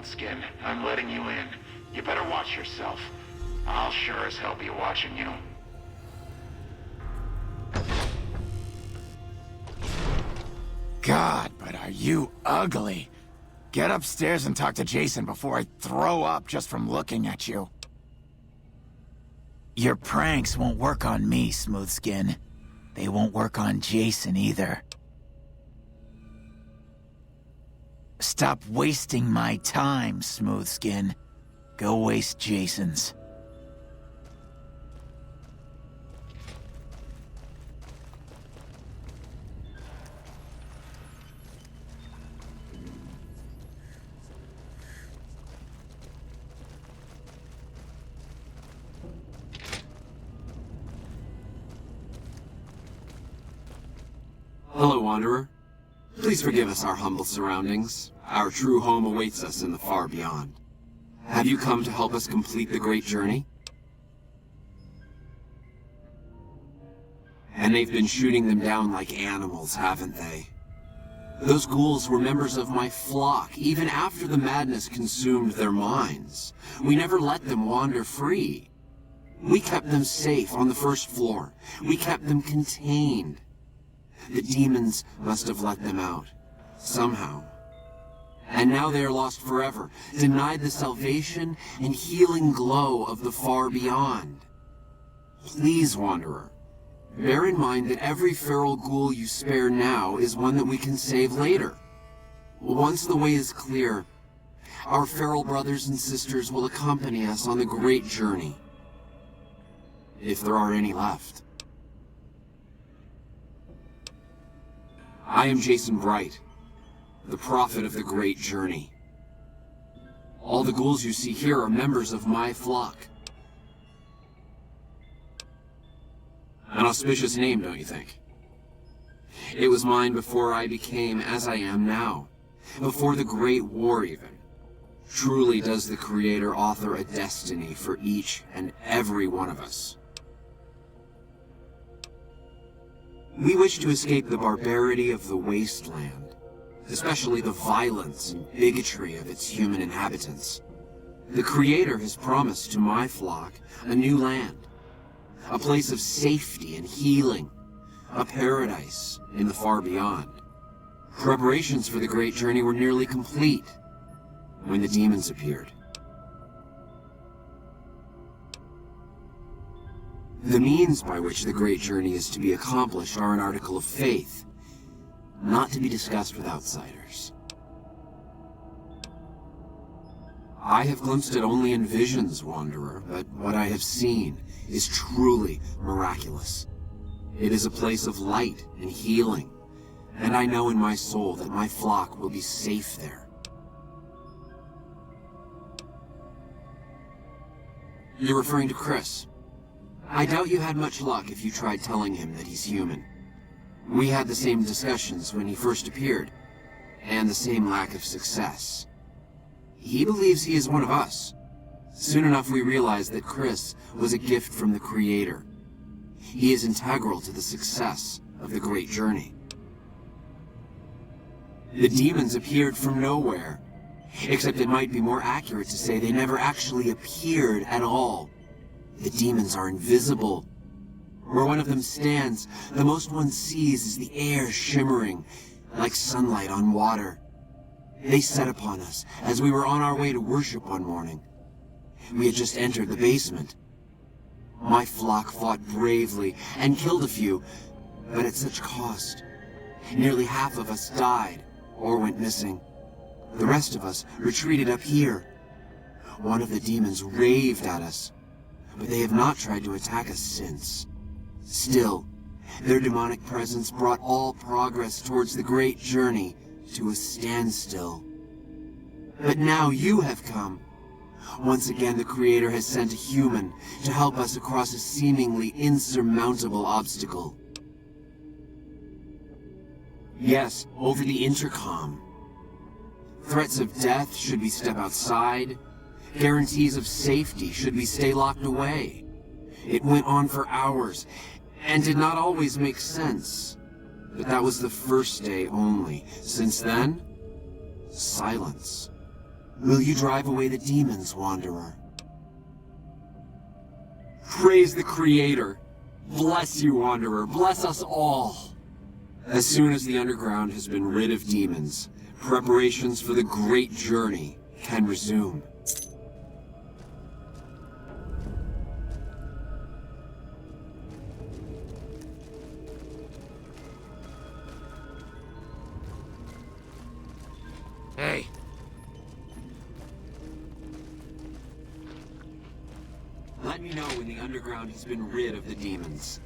Smoothskin, I'm letting you in. You better watch yourself. I'll sure as hell be watching you. God, but are you ugly. Get upstairs and talk to Jason before I throw up just from looking at you. Your pranks won't work on me, Smoothskin. They won't work on Jason either. Stop wasting my time, Smoothskin. Go waste Jason's. Hello, Wanderer. Please forgive us our humble surroundings. Our true home awaits us in the far beyond. Have you come to help us complete the great journey? And they've been shooting them down like animals, haven't they? Those ghouls were members of my flock, even after the madness consumed their minds. We never let them wander free. We kept them safe on the first floor. We kept them contained. The demons must have let them out, somehow. And now they are lost forever, denied the salvation and healing glow of the far beyond. Please, Wanderer, bear in mind that every feral ghoul you spare now is one that we can save later. Once the way is clear, our feral brothers and sisters will accompany us on the great journey. If there are any left. I am Jason Bright, the prophet of the great journey. All the ghouls you see here are members of my flock. An auspicious name, don't you think? It was mine before I became as I am now, before the Great War even. Truly does the Creator author a destiny for each and every one of us. We wish to escape the barbarity of the wasteland, especially the violence and bigotry of its human inhabitants. The Creator has promised to my flock a new land, a place of safety and healing, a paradise in the far beyond. Preparations for the great journey were nearly complete. when the demons appeared. The means by which the great journey is to be accomplished are an article of faith, not to be discussed with outsiders. I have glimpsed it only in visions, Wanderer, but what I have seen is truly miraculous. It is a place of light and healing, and I know in my soul that my flock will be safe there. You're referring to Chris. I doubt you had much luck if you tried telling him that he's human. We had the same discussions when he first appeared, and the same lack of success. He believes he is one of us. Soon enough we realized that Chris was a gift from the Creator. He is integral to the success of the great journey. The demons appeared from nowhere, except it might be more accurate to say they never actually appeared at all. The demons are invisible. Where one of them stands, the most one sees is the air shimmering, like sunlight on water. They set upon us as we were on our way to worship one morning. We had just entered the basement. My flock fought bravely and killed a few, but at such cost. Nearly half of us died or went missing. The rest of us retreated up here. One of the demons raved at us, but they have not tried to attack us since. Still, their demonic presence brought all progress towards the great journey to a standstill. But now you have come. Once again, the Creator has sent a human to help us across a seemingly insurmountable obstacle. Yes, over the intercom. Threats of death should we step outside. Guarantees of safety should we stay locked away. It went on for hours, and did not always make sense. But that was the first day only. Since then, silence. Will you drive away the demons, Wanderer? Praise the Creator. Bless you, Wanderer. Bless us all. As soon as the underground has been rid of demons, preparations for the great journey can resume. Hey. Let me know when the underground has been rid of the demons.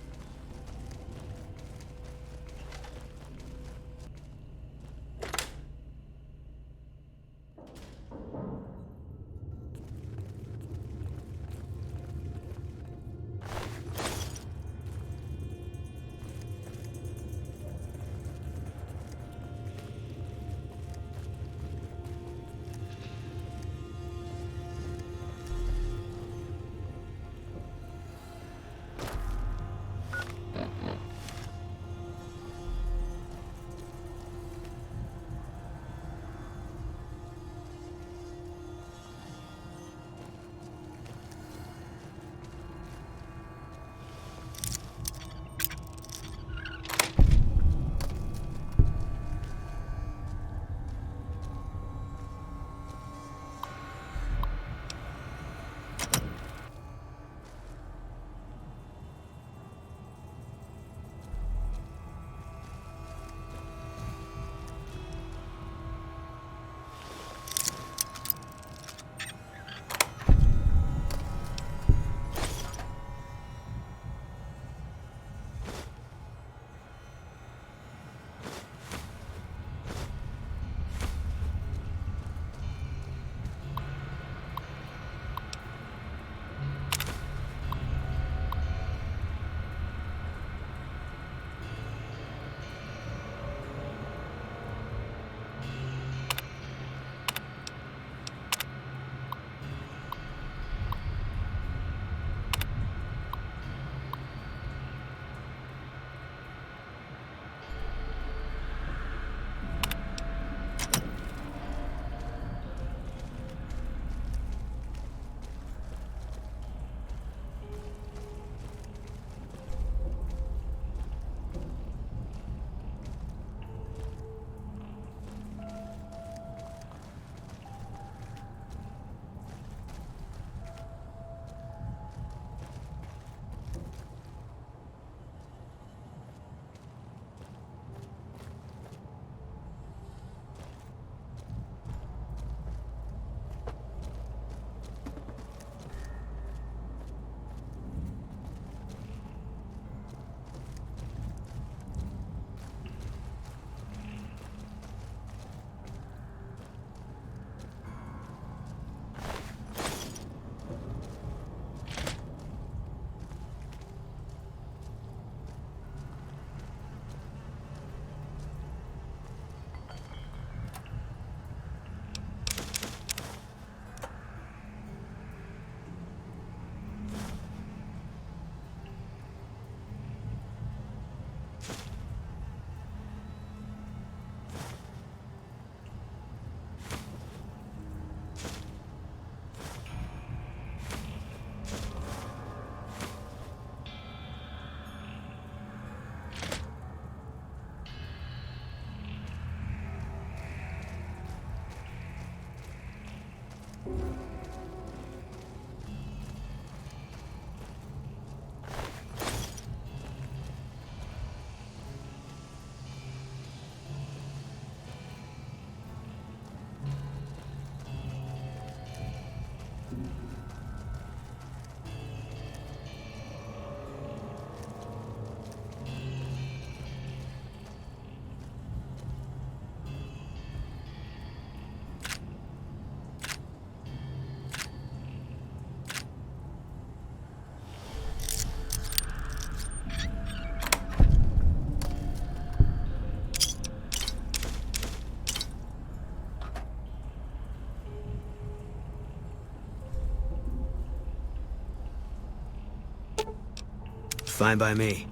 Fine by me.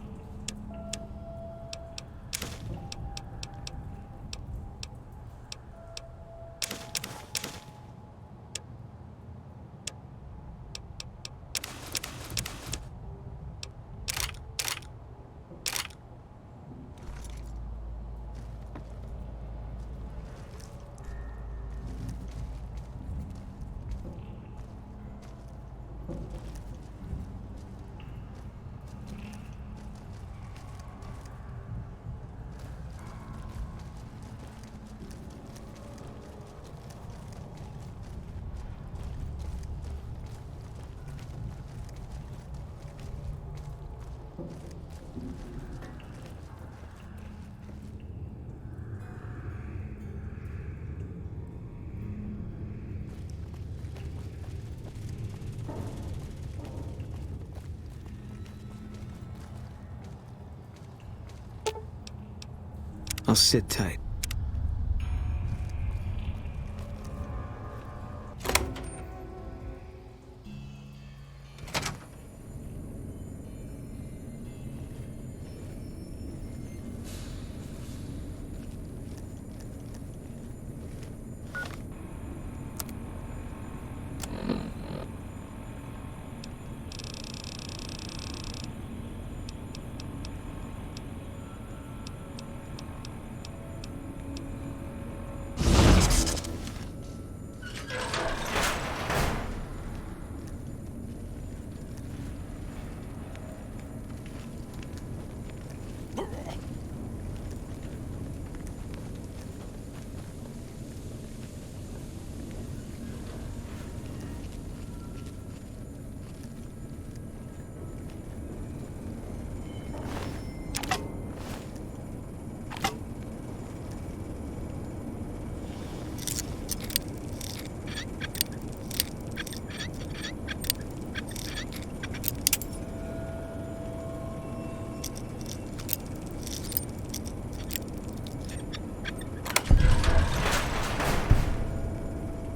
I'll sit tight.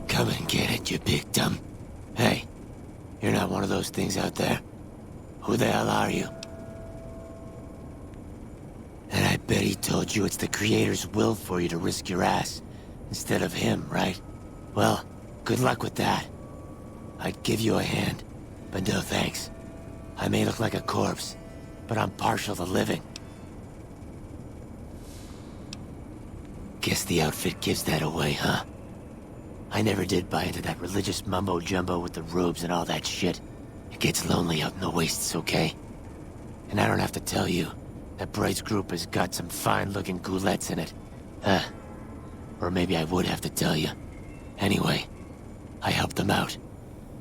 Come and get it, you big dumb. Hey, you're not one of those things out there. Who the hell are you? And I bet he told you it's the Creator's will for you to risk your ass, instead of him, right? Well, good luck with that. I'd give you a hand, but no thanks. I may look like a corpse, but I'm partial to living. Guess the outfit gives that away, huh? I never did buy into that religious mumbo-jumbo with the robes and all that shit. It gets lonely out in the wastes, okay? And I don't have to tell you, that Bright's group has got some fine-looking goulettes in it. Huh. Or maybe I would have to tell you. Anyway, I helped them out,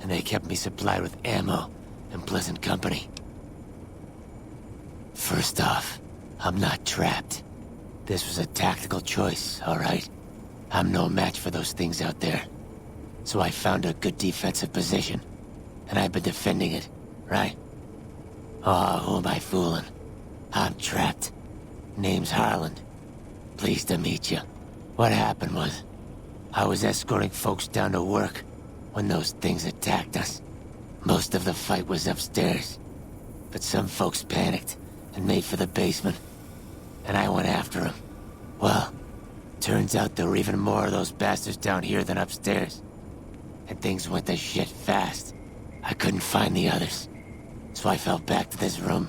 and they kept me supplied with ammo and pleasant company. First off, I'm not trapped. This was a tactical choice, alright? I'm no match for those things out there. So I found a good defensive position, and I've been defending it, right? Oh, who am I fooling? I'm trapped. Name's Harland. Pleased to meet you. What happened was, I was escorting folks down to work when those things attacked us. Most of the fight was upstairs, but some folks panicked and made for the basement, and I went after them. Well, turns out there were even more of those bastards down here than upstairs. And things went to shit fast. I couldn't find the others. So I fell back to this room,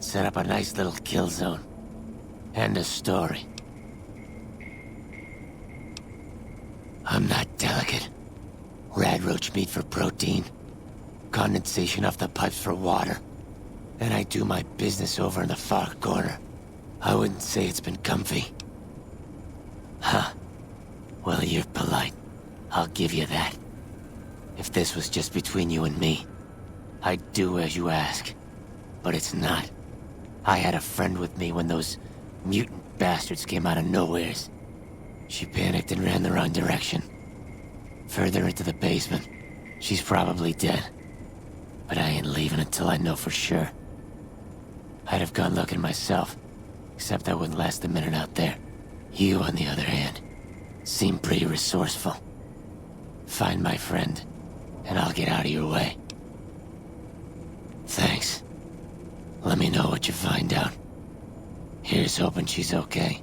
set up a nice little kill zone. End of story. I'm not delicate. Radroach meat for protein. Condensation off the pipes for water. And I do my business over in the far corner. I wouldn't say it's been comfy. Huh. Well, you're polite. I'll give you that. If this was just between you and me, I'd do as you ask. But it's not. I had a friend with me when those mutant bastards came out of nowheres. She panicked and ran the wrong direction. Further into the basement. She's probably dead. But I ain't leaving until I know for sure. I'd have gone looking myself, except I wouldn't last a minute out there. You, on the other hand, seem pretty resourceful. Find my friend, and I'll get out of your way. Thanks. Let me know what you find out. Here's hoping she's okay.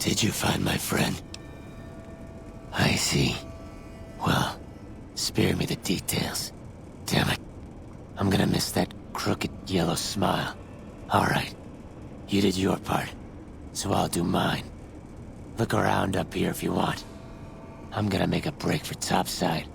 Did you find my friend? I see. Well, spare me the details. Damn it. I'm gonna miss that crooked yellow smile. Alright. You did your part, so I'll do mine. Look around up here if you want. I'm gonna make a break for topside.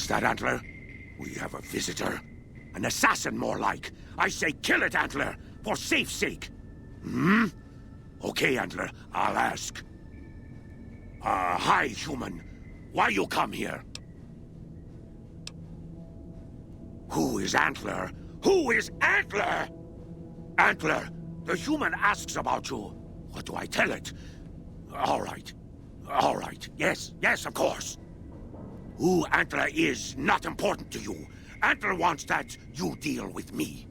that, Antler? We have a visitor. An assassin, more like. I say kill it, Antler, for safe's sake. Hmm? Okay, Antler, I'll ask. Hi, human. Why you come here? Who is Antler? Who is Antler? Antler, the human asks about you. What do I tell it? All right. All right. Yes, of course. Who Antler is not important to you. Antler wants that you deal with me.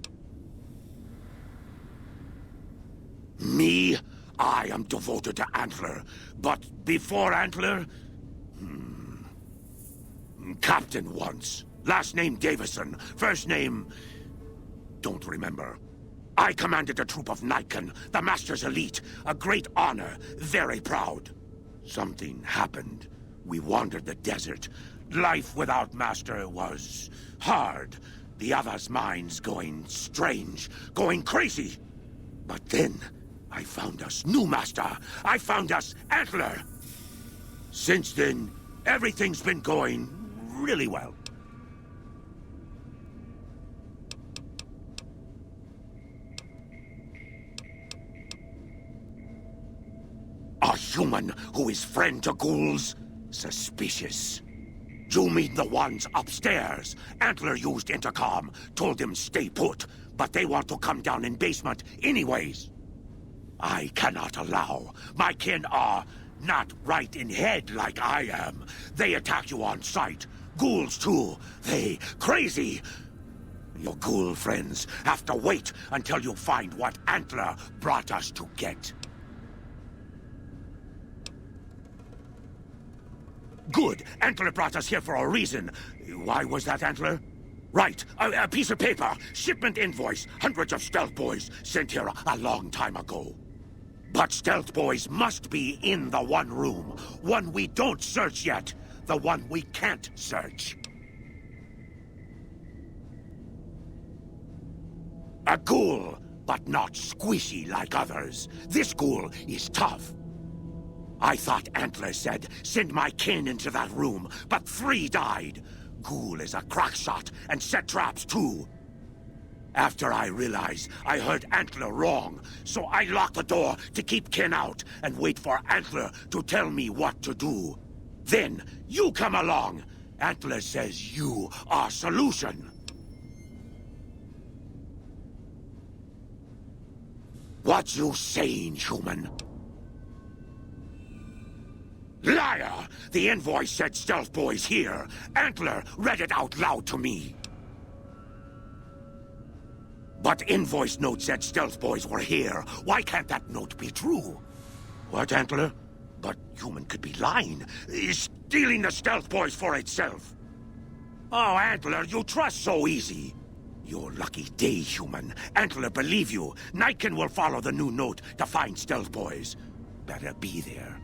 Me? I am devoted to Antler. But before Antler... Captain once. Last name Davison. First name... Don't remember. I commanded a troop of Niken, the Master's elite. A great honor. Very proud. Something happened. We wandered the desert. Life without Master was hard. The others' minds going strange, going crazy. But then, I found us new Master. I found us Antler. Since then, everything's been going really well. A human who is friend to ghouls? Suspicious. You mean the ones upstairs? Antler used intercom, told them stay put, but they want to come down in basement anyways. I cannot allow. My kin are not right in head like I am. They attack you on sight. Ghouls too. They crazy. Your ghoul friends have to wait until you find what Antler brought us to get. Good. Antler brought us here for a reason. Why was that, Antler? Right. A piece of paper. Shipment invoice. Hundreds of stealth boys sent here a long time ago. But stealth boys must be in the one room. One we don't search yet. The one we can't search. A ghoul, but not squishy like others. This ghoul is tough. I thought Antler said, send my kin into that room, but 3 died. Ghoul is a crack shot and set traps too. After I realized I heard Antler wrong, so I locked the door to keep kin out and wait for Antler to tell me what to do. Then you come along. Antler says you are solution. What you saying, human? Liar! The invoice said stealth boys here. Antler read it out loud to me. But invoice note said stealth boys were here. Why can't that note be true? What, Antler? But human could be lying. Stealing the stealth boys for itself. Oh, Antler, you trust so easy. Your lucky day, human. Antler believe you. Niken will follow the new note to find stealth boys. Better be there.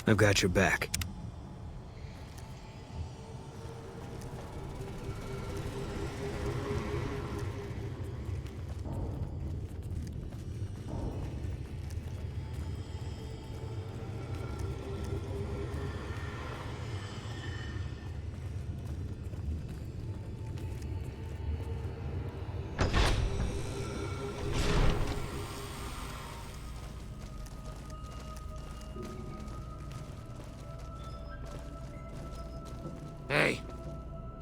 I've got your back. Hey.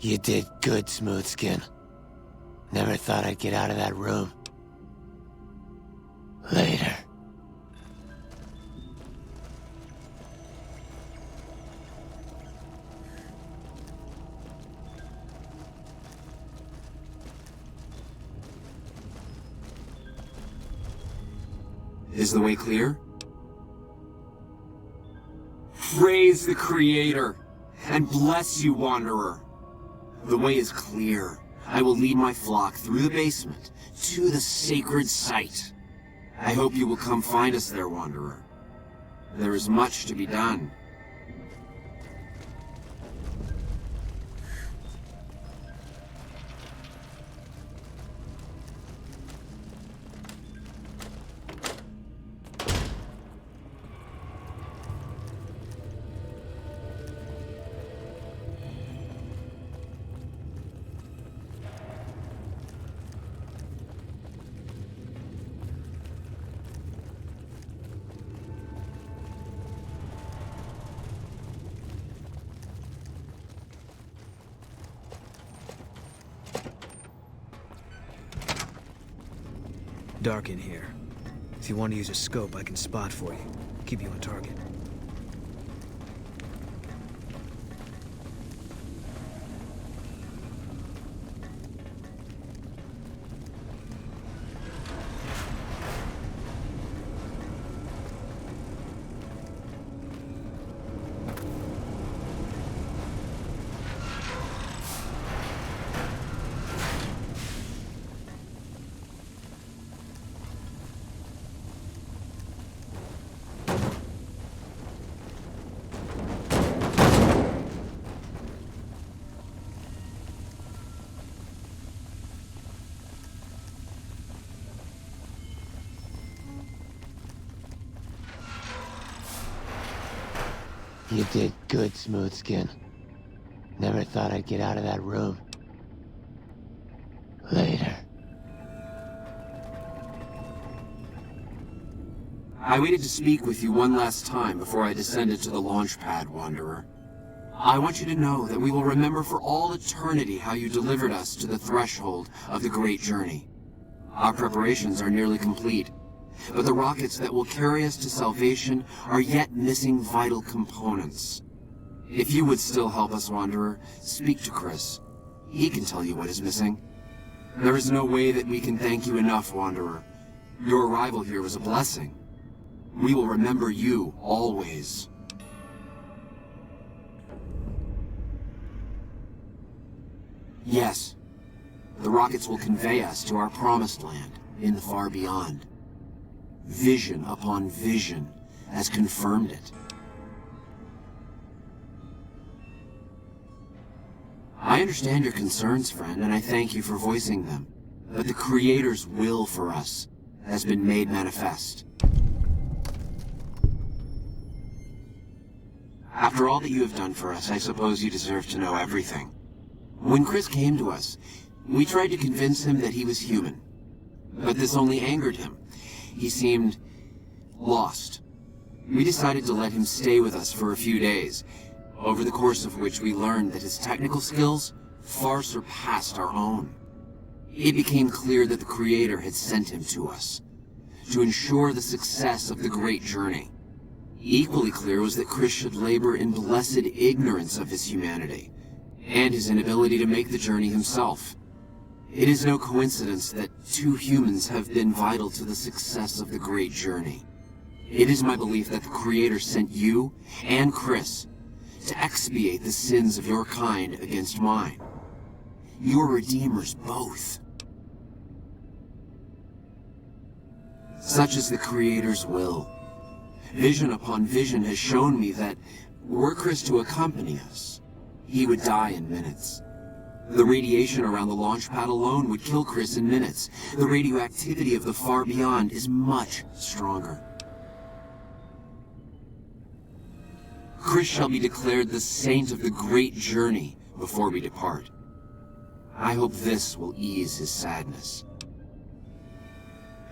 You did good, Smoothskin. Never thought I'd get out of that room. Later. Is the way clear? Praise the Creator, and bless you, Wanderer. The way is clear. I will lead my flock through the basement to the sacred site. I hope you will come find us there, Wanderer. There is much to be done. Dark in here. If you want to use a scope, I can spot for you. Keep you on target. You did good, Smoothskin. Never thought I'd get out of that room. Later. I waited to speak with you one last time before I descended to the launch pad, Wanderer. I want you to know that we will remember for all eternity how you delivered us to the threshold of the great journey. Our preparations are nearly complete, but the rockets that will carry us to salvation are yet missing vital components. If you would still help us, Wanderer, speak to Chris. He can tell you what is missing. There is no way that we can thank you enough, Wanderer. Your arrival here was a blessing. We will remember you always. Yes, the rockets will convey us to our promised land in the far beyond. Vision upon vision has confirmed it. I understand your concerns, friend, and I thank you for voicing them. But the Creator's will for us has been made manifest. After all that you have done for us, I suppose you deserve to know everything. When Chris came to us, we tried to convince him that he was human. But this only angered him. He seemed lost. We decided to let him stay with us for a few days, over the course of which we learned that his technical skills far surpassed our own. It became clear that the Creator had sent him to us, to ensure the success of the great journey. Equally clear was that Chris should labor in blessed ignorance of his humanity, and his inability to make the journey himself. It is no coincidence that two humans have been vital to the success of the great journey. It is my belief that the Creator sent you and Chris to expiate the sins of your kind against mine. Your redeemers both. Such is the Creator's will. Vision upon vision has shown me that were Chris to accompany us, he would die in minutes. The radiation around the launch pad alone would kill Chris in minutes. The radioactivity of the far beyond is much stronger. Chris shall be declared the saint of the great journey before we depart. I hope this will ease his sadness.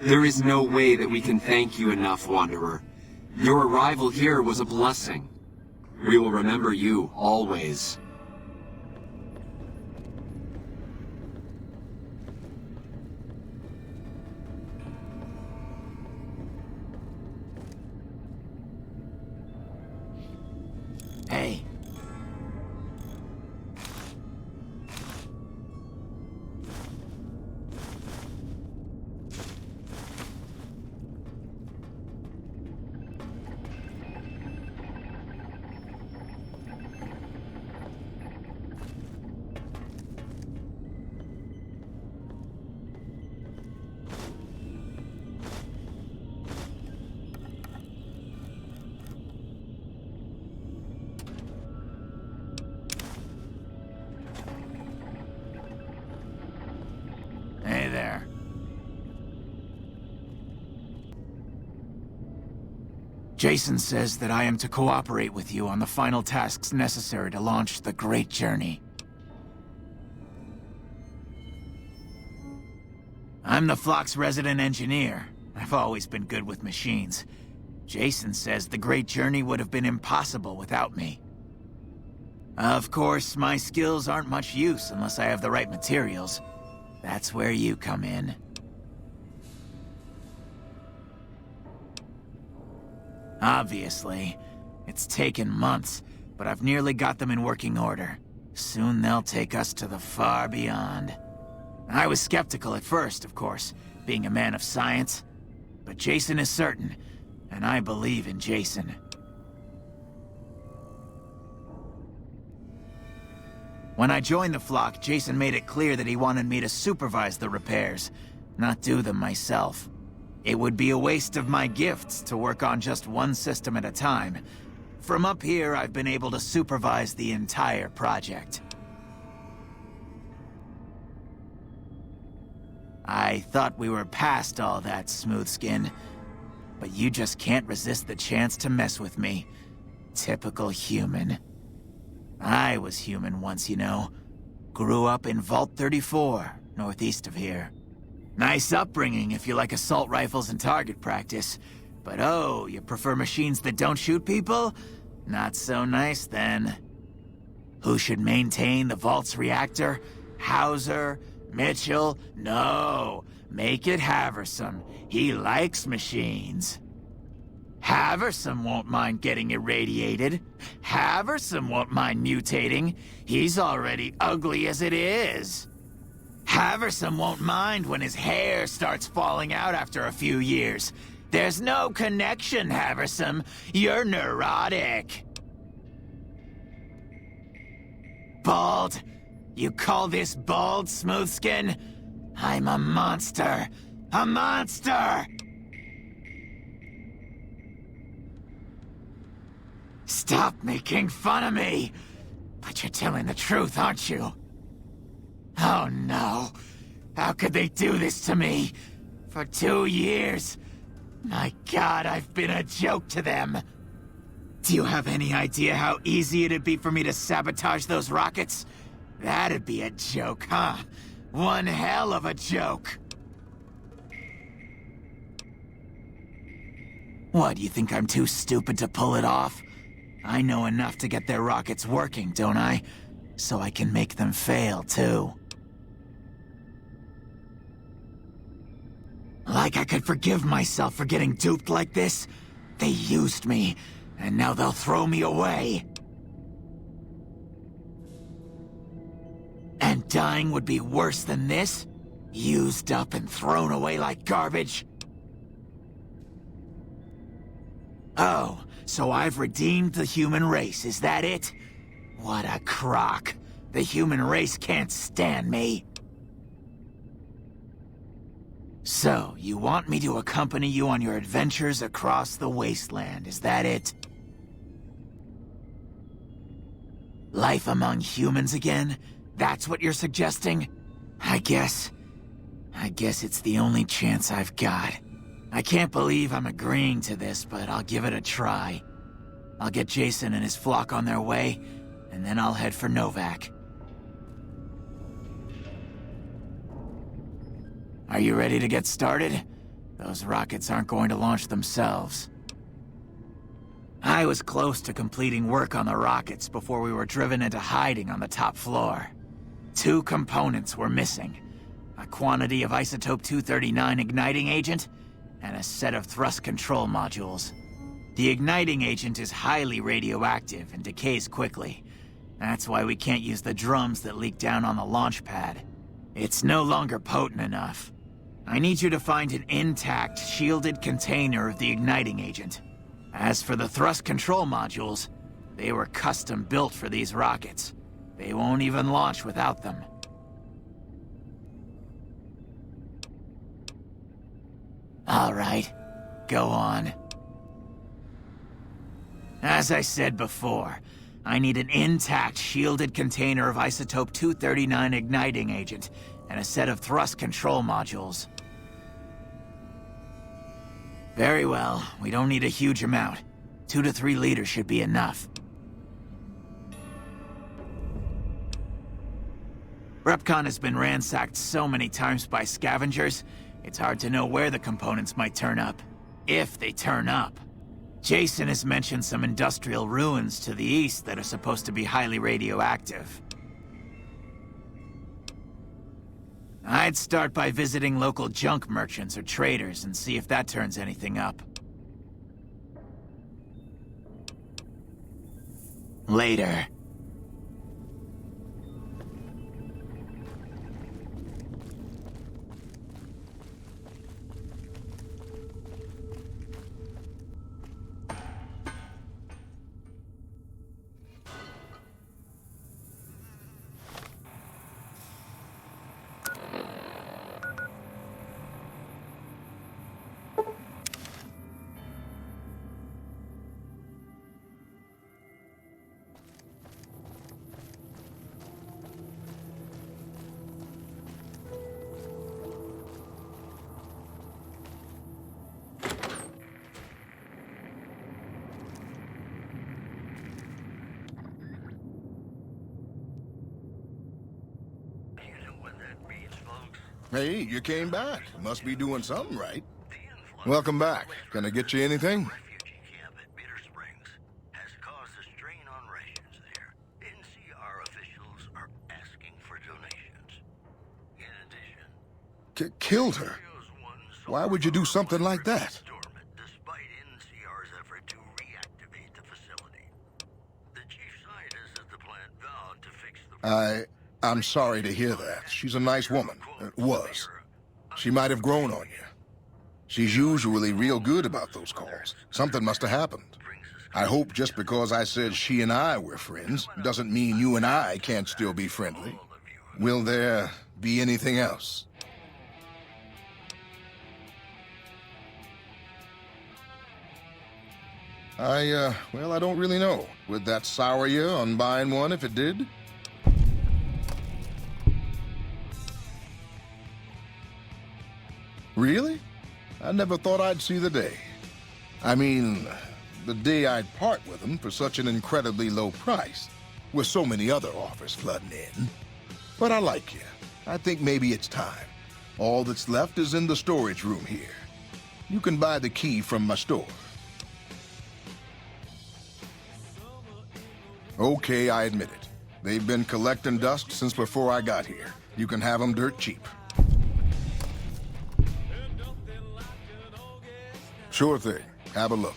There is no way that we can thank you enough, Wanderer. Your arrival here was a blessing. We will remember you always. Hey. Hey there. Jason says that I am to cooperate with you on the final tasks necessary to launch the Great Journey. I'm the flock's resident engineer. I've always been good with machines. Jason says the Great Journey would have been impossible without me. Of course, my skills aren't much use unless I have the right materials. That's where you come in. Obviously, it's taken months, but I've nearly got them in working order. Soon they'll take us to the far beyond. I was skeptical at first, of course, being a man of science. But Jason is certain, and I believe in Jason. When I joined the flock, Jason made it clear that he wanted me to supervise the repairs, not do them myself. It would be a waste of my gifts to work on just one system at a time. From up here, I've been able to supervise the entire project. I thought we were past all that, Smooth Skin. But you just can't resist the chance to mess with me. Typical human. I was human once, you know. Grew up in Vault 34, northeast of here. Nice upbringing if you like assault rifles and target practice. But oh, you prefer machines that don't shoot people? Not so nice then. Who should maintain the Vault's reactor? Hauser? Mitchell? No. Make it Haversam. He likes machines. Haversam won't mind getting irradiated. Haversam won't mind mutating. He's already ugly as it is. Haversam won't mind when his hair starts falling out after a few years. There's no connection, Haversam. You're neurotic. Bald? You call this bald, Smoothskin? I'm a monster. A monster! Stop making fun of me! But you're telling the truth, aren't you? Oh no. How could they do this to me? For 2 years. My God, I've been a joke to them. Do you have any idea how easy it'd be for me to sabotage those rockets? That'd be a joke, huh? One hell of a joke. What, do you think I'm too stupid to pull it off? I know enough to get their rockets working, don't I? So I can make them fail, too. Like I could forgive myself for getting duped like this? They used me, and now they'll throw me away. And dying would be worse than this? Used up and thrown away like garbage? Oh, so I've redeemed the human race, is that it? What a crock. The human race can't stand me. So, you want me to accompany you on your adventures across the wasteland, is that it? Life among humans again? That's what you're suggesting? I guess it's the only chance I've got. I can't believe I'm agreeing to this, but I'll give it a try. I'll get Jason and his flock on their way, and then I'll head for Novak. Are you ready to get started? Those rockets aren't going to launch themselves. I was close to completing work on the rockets before we were driven into hiding on the top floor. 2 components were missing. A quantity of isotope 239 igniting agent, and a set of thrust control modules. The igniting agent is highly radioactive and decays quickly. That's why we can't use the drums that leak down on the launch pad. It's no longer potent enough. I need you to find an intact, shielded container of the igniting agent. As for the thrust control modules, they were custom built for these rockets. They won't even launch without them. All right, go on. As I said before, I need an intact, shielded container of isotope 239 igniting agent and a set of thrust control modules. Very well, we don't need a huge amount. 2 to 3 liters should be enough. Repcon has been ransacked so many times by scavengers, it's hard to know where the components might turn up. If they turn up. Jason has mentioned some industrial ruins to the east that are supposed to be highly radioactive. I'd start by visiting local junk merchants or traders and see if that turns anything up. Later. Hey, you came back. Must be doing something right. Welcome back. Can I get you anything? Killed her? Why would you do something like that? I'm sorry to hear that. She's a nice woman. Was. She might have grown on you. She's usually real good about those calls. Something must have happened. I hope just because I said she and I were friends doesn't mean you and I can't still be friendly. Will there be anything else? Well, I don't really know. Would that sour you on buying one if it did? Really? I never thought I'd see the day. I mean, the day I'd part with them for such an incredibly low price, with so many other offers flooding in. But I like you. I think maybe it's time. All that's left is in the storage room here. You can buy the key from my store. Okay, I admit it. They've been collecting dust since before I got here. You can have them dirt cheap. Sure thing. Have a look.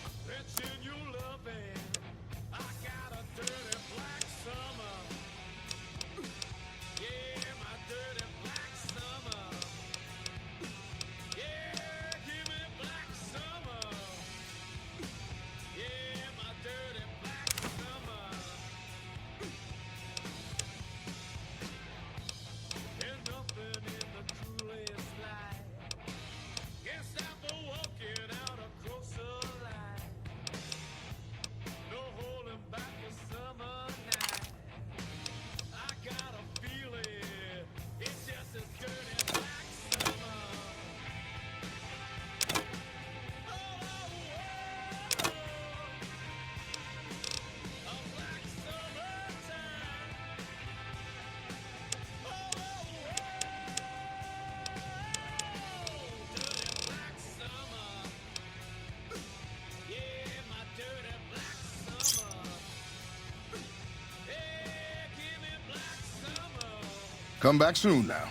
Come back soon now.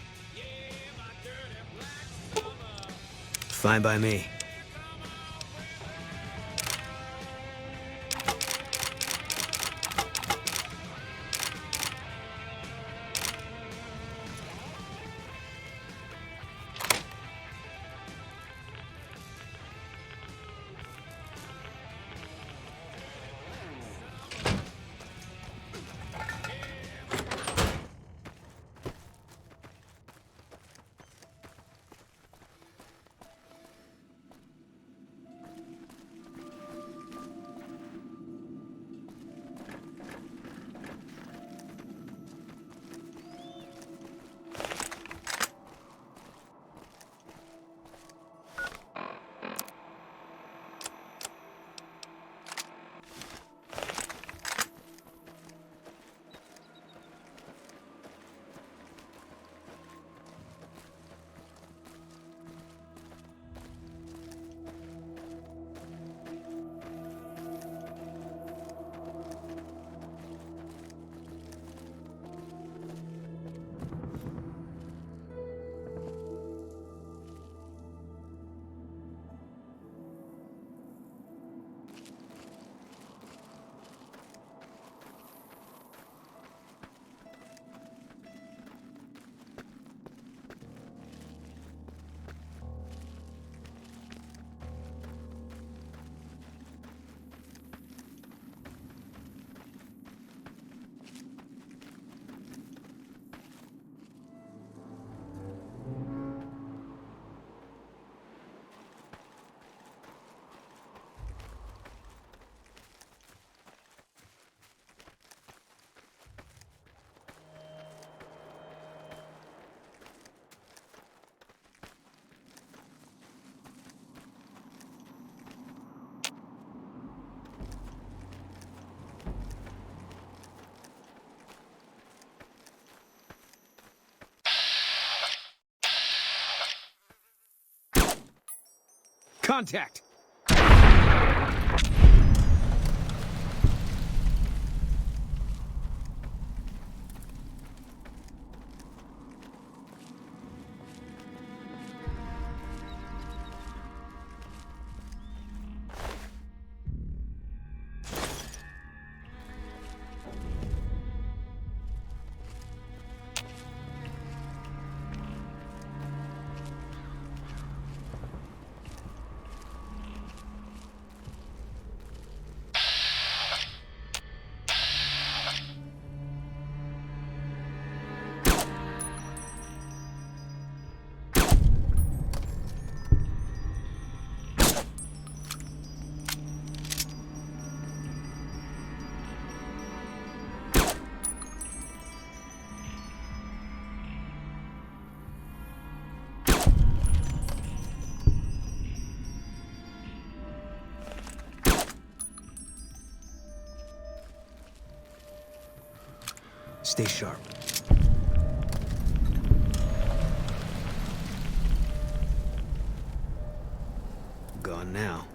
Fine by me. Contact! Stay sharp. Gone now.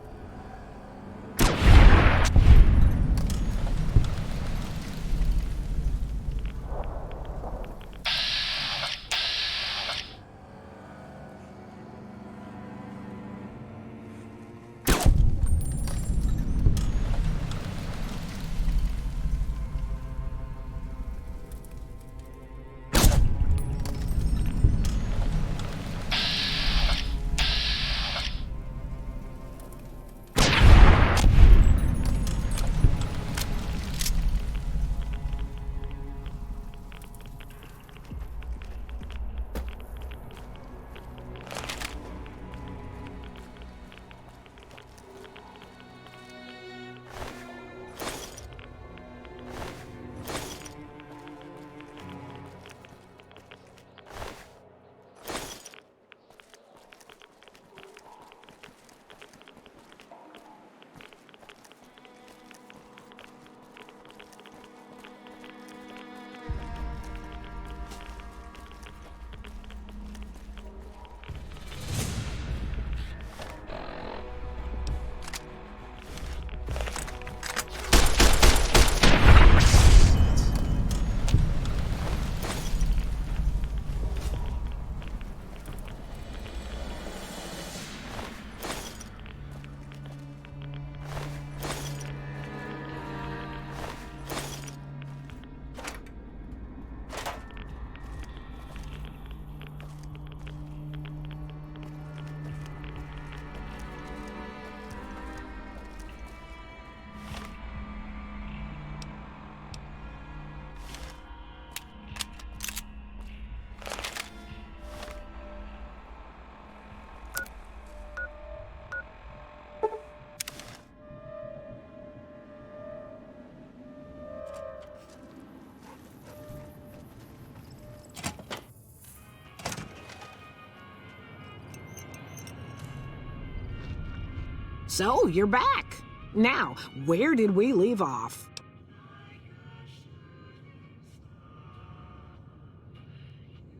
So, you're back. Now, where did we leave off?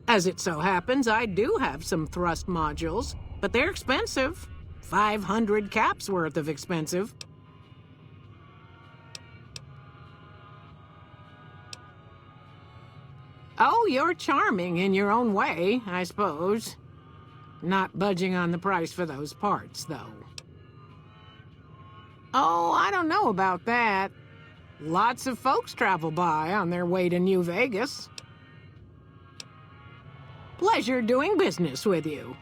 As it so happens, I do have some thrust modules, but they're expensive. 500 caps worth of expensive. Oh, you're charming in your own way, I suppose. Not budging on the price for those parts, though. Oh, I don't know about that. Lots of folks travel by on their way to New Vegas. Pleasure doing business with you.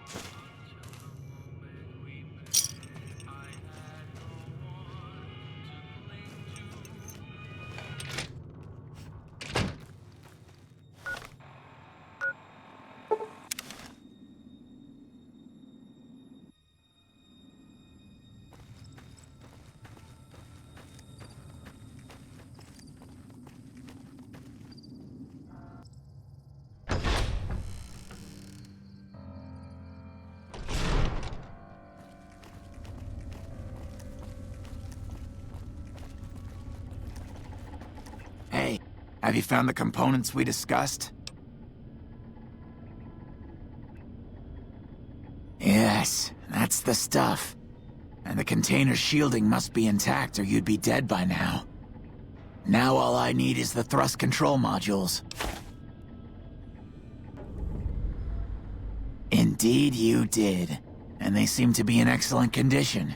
Hey, have you found the components we discussed? Yes, that's the stuff. And the container's shielding must be intact or you'd be dead by now. Now all I need is the thrust control modules. Indeed you did. And they seem to be in excellent condition.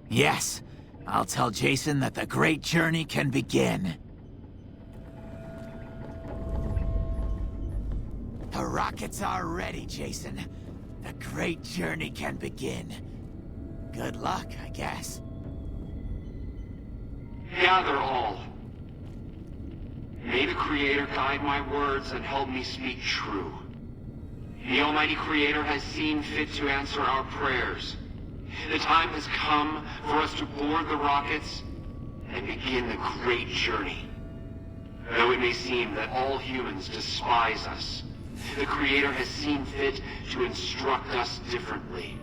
Yes, I'll tell Jason that the great journey can begin. The rockets are ready, Jason. The great journey can begin. Good luck, I guess. Gather all. May the Creator guide my words and help me speak true. The Almighty Creator has seen fit to answer our prayers. The time has come for us to board the rockets and begin the great journey. Though it may seem that all humans despise us, the Creator has seen fit to instruct us differently.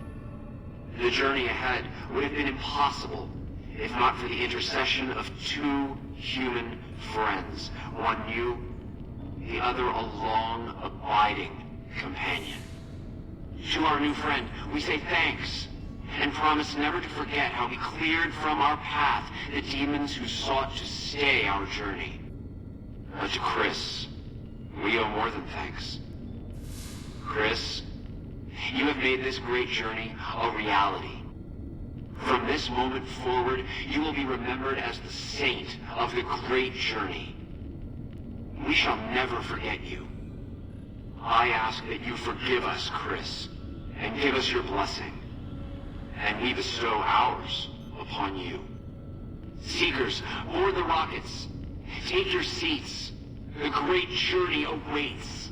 The journey ahead would have been impossible if not for the intercession of two human friends, one new, the other a long, abiding companion. To our new friend, we say thanks, and promise never to forget how we cleared from our path the demons who sought to stay our journey. But to Chris, we owe more than thanks. Chris, you have made this great journey a reality. From this moment forward, you will be remembered as the saint of the great journey. We shall never forget you. I ask that you forgive us, Chris, and give us your blessing. And we bestow ours upon you. Seekers, board the rockets. Take your seats. The great journey awaits.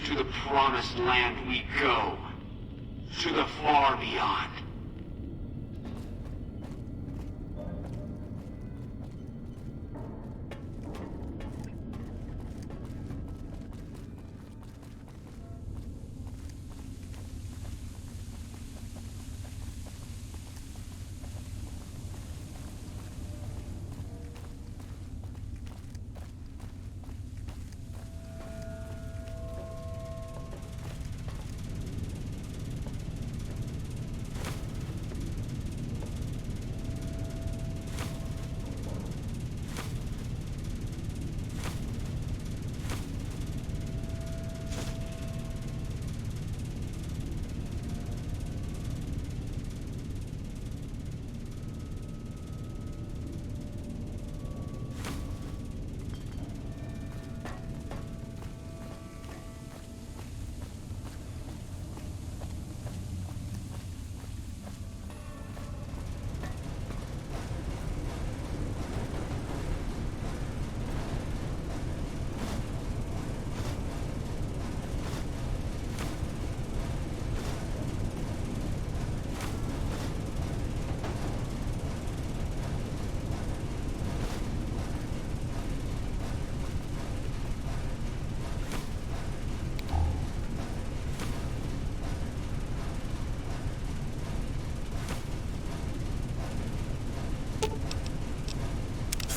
To the promised land we go. To the far beyond.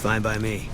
Fine by me.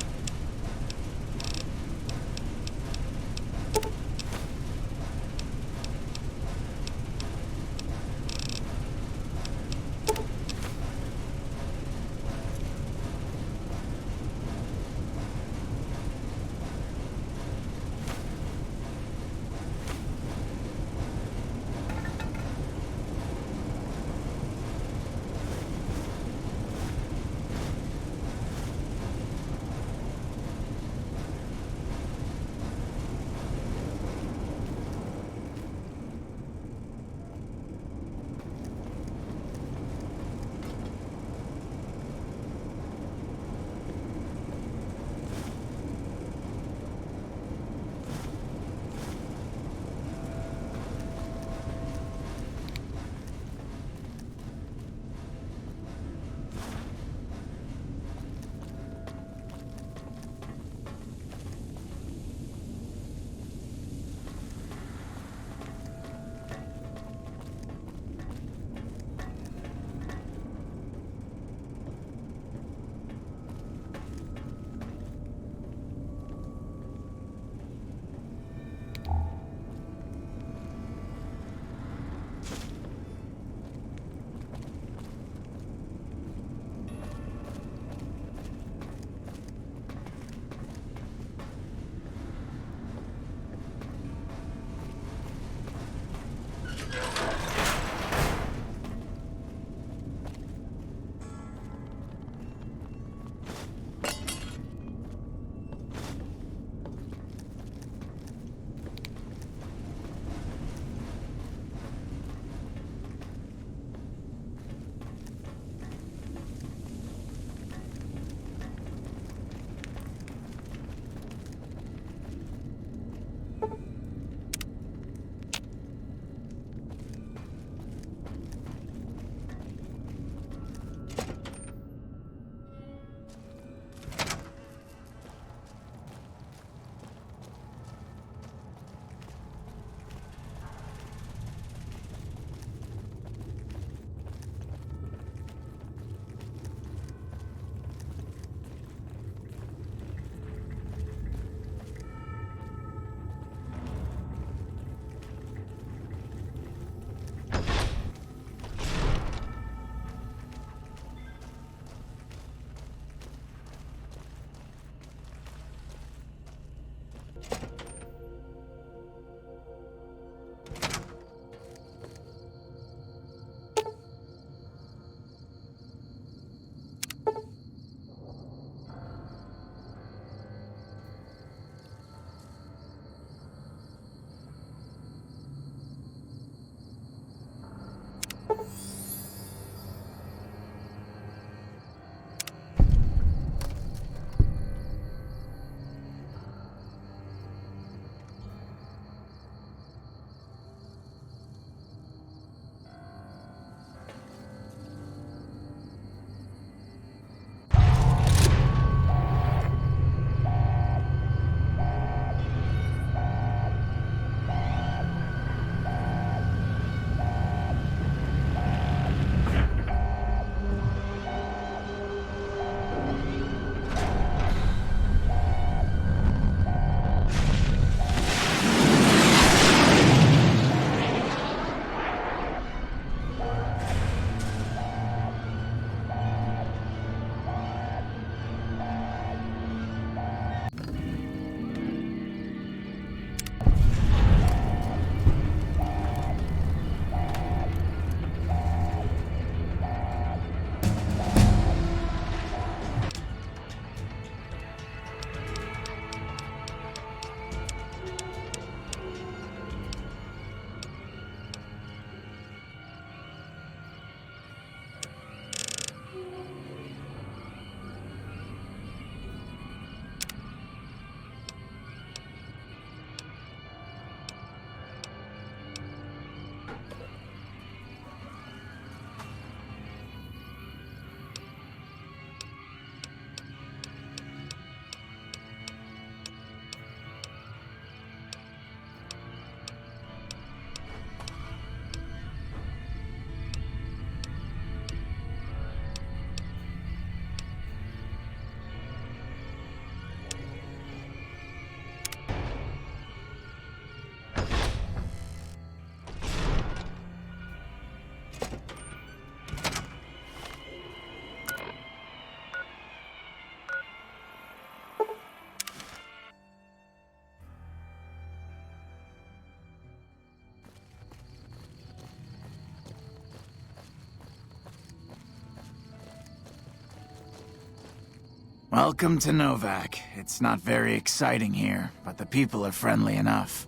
Welcome to Novak. It's not very exciting here, but the people are friendly enough.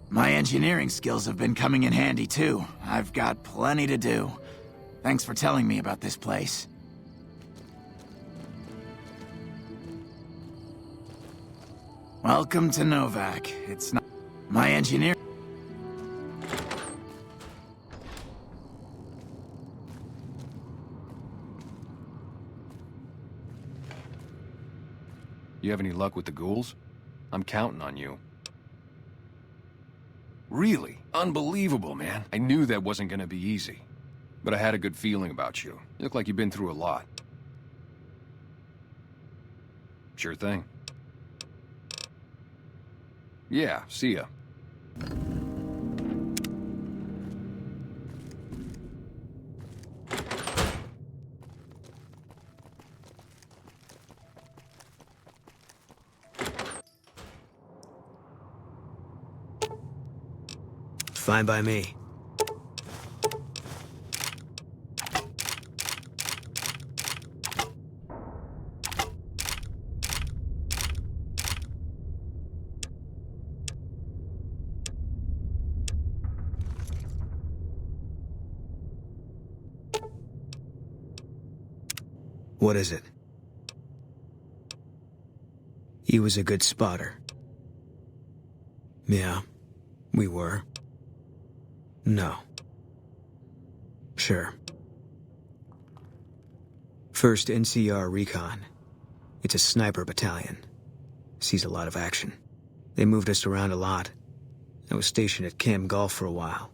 My engineering skills have been coming in handy too. I've got plenty to do. Thanks for telling me about this place. Welcome to Novak. It's not... My engineer... You have any luck with the ghouls? I'm counting on you. Really? Unbelievable, man. I knew that wasn't gonna be easy. But I had a good feeling about you. You look like you've been through a lot. Sure thing. Yeah, see ya. Fine by me. What is it? He was a good spotter. Yeah, we were. No. Sure. First NCR Recon. It's a sniper battalion. Sees a lot of action. They moved us around a lot. I was stationed at Camp Golf for a while.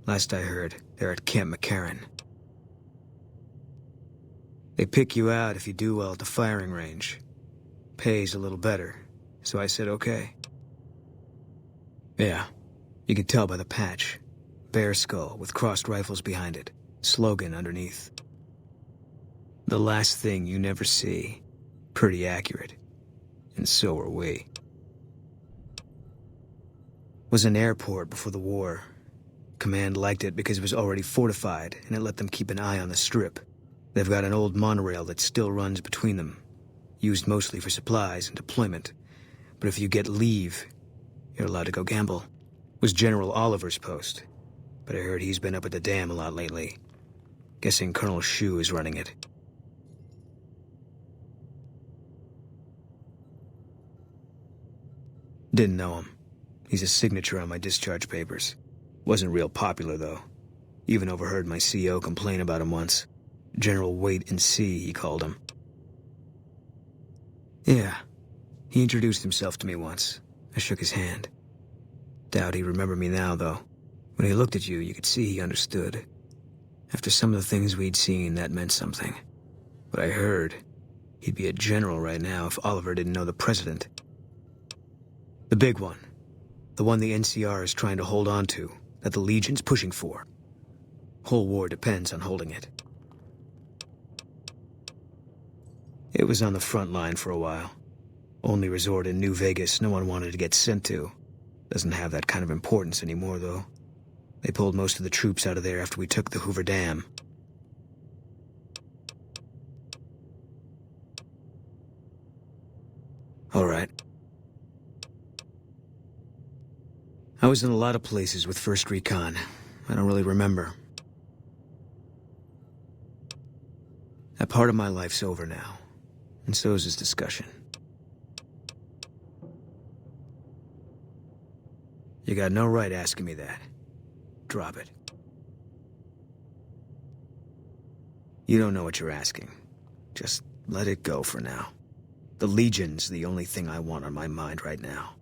Last I heard, they're at Camp McCarran. They pick you out if you do well at the firing range. Pays a little better, so I said okay. Yeah, you could tell by the patch. Bear skull with crossed rifles behind it. Slogan underneath. The last thing you never see. Pretty accurate. And so are we. Was an airport before the war. Command liked it because it was already fortified, and it let them keep an eye on the strip. They've got an old monorail that still runs between them. Used mostly for supplies and deployment. But if you get leave, you're allowed to go gamble. Was General Oliver's post. But I heard he's been up at the dam a lot lately. Guessing Colonel Shu is running it. Didn't know him. He's a signature on my discharge papers. Wasn't real popular, though. Even overheard my CO complain about him once. General Wait and See, he called him. Yeah. He introduced himself to me once. I shook his hand. Doubt he'd remember me now, though. When he looked at you, you could see he understood. After some of the things we'd seen, that meant something. But I heard he'd be a general right now if Oliver didn't know the president. The big one. The one the NCR is trying to hold on to, that the Legion's pushing for. Whole war depends on holding it. It was on the front line for a while. Only resort in New Vegas no one wanted to get sent to. Doesn't have that kind of importance anymore, though. They pulled most of the troops out of there after we took the Hoover Dam. All right. I was in a lot of places with 1st Recon. I don't really remember. That part of my life's over now. And so is this discussion. You got no right asking me that. Drop it. You don't know what you're asking. Just let it go for now. The Legion's the only thing I want on my mind right now.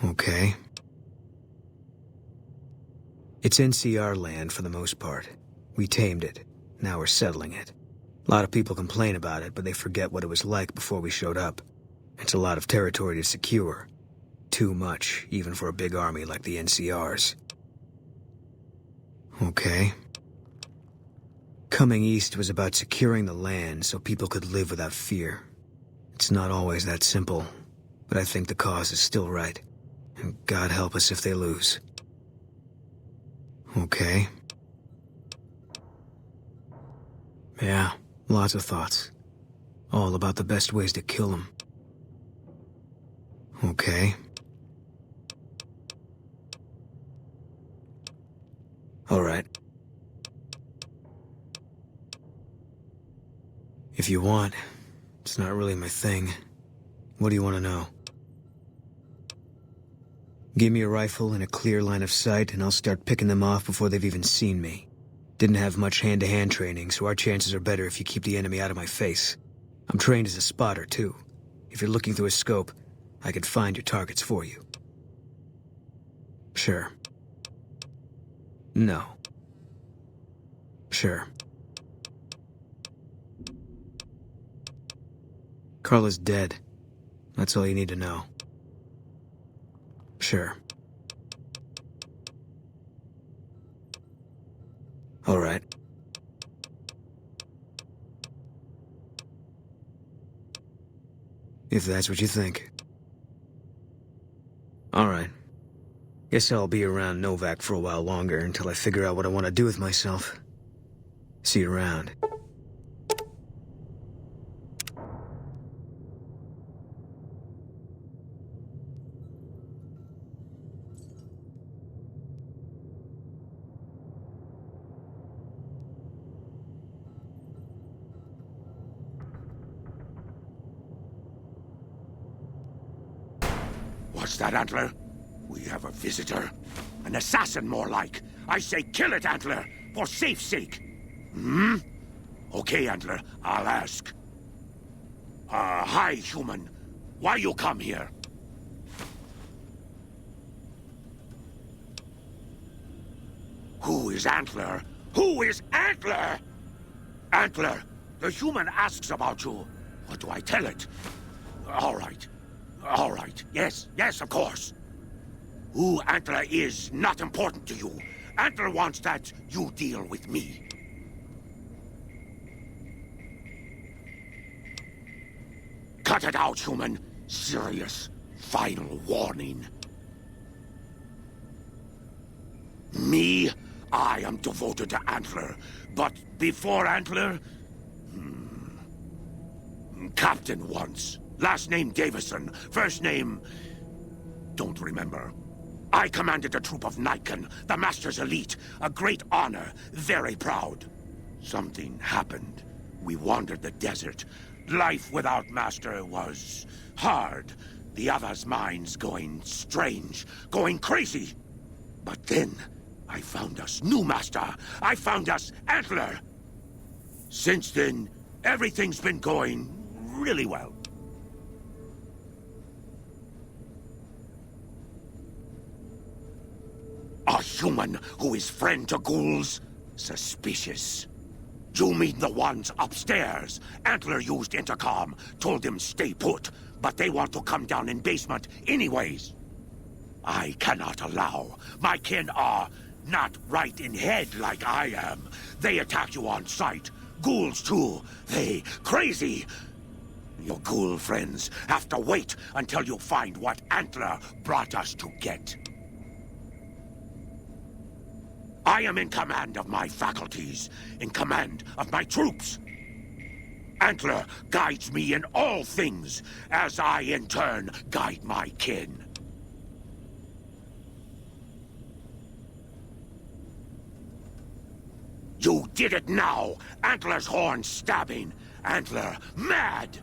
Okay. It's NCR land for the most part. We tamed it. Now we're settling it. A lot of people complain about it, but they forget what it was like before we showed up. It's a lot of territory to secure. Too much, even for a big army like the NCR's. Okay. Coming east was about securing the land so people could live without fear. It's not always that simple, but I think the cause is still right. And God help us if they lose. Okay. Yeah, lots of thoughts. All about the best ways to kill him. Okay. Alright. If you want, it's not really my thing. What do you want to know? Give me a rifle and a clear line of sight, and I'll start picking them off before they've even seen me. Didn't have much hand-to-hand training, so our chances are better if you keep the enemy out of my face. I'm trained as a spotter, too. If you're looking through a scope, I could find your targets for you. Sure. No. Sure. Carla's dead. That's all you need to know. Sure. All right. If that's what you think. All right. Guess I'll be around Novak for a while longer until I figure out what I want to do with myself. See you around. What's that, Antler? We have a visitor. An assassin, more like. I say kill it, Antler, for safe's sake. Hmm? Okay, Antler, I'll ask. Hi, human. Why you come here? Who is Antler? Who is Antler? Antler, the human asks about you. What do I tell it? All right. All right. Yes, of course. Who Antler is not important to you. Antler wants that you deal with me. Cut it out, human. Serious. Final warning. Me? I am devoted to Antler. But before Antler... Captain once. Last name Davison. First name... don't remember. I commanded a troop of Nikon, the Master's elite. A great honor. Very proud. Something happened. We wandered the desert. Life without Master was hard. The others' minds going strange, going crazy. But then, I found us new Master. I found us Antler. Since then, everything's been going really well. A human who is friend to ghouls? Suspicious. You mean the ones upstairs? Antler used intercom, told them stay put, but they want to come down in basement anyways. I cannot allow. My kin are not right in head like I am. They attack you on sight. Ghouls too. They crazy. Your ghoul friends have to wait until you find what Antler brought us to get. I am in command of my faculties, in command of my troops. Antler guides me in all things, as I in turn guide my kin. You did it now! Antler's horn stabbing! Antler mad!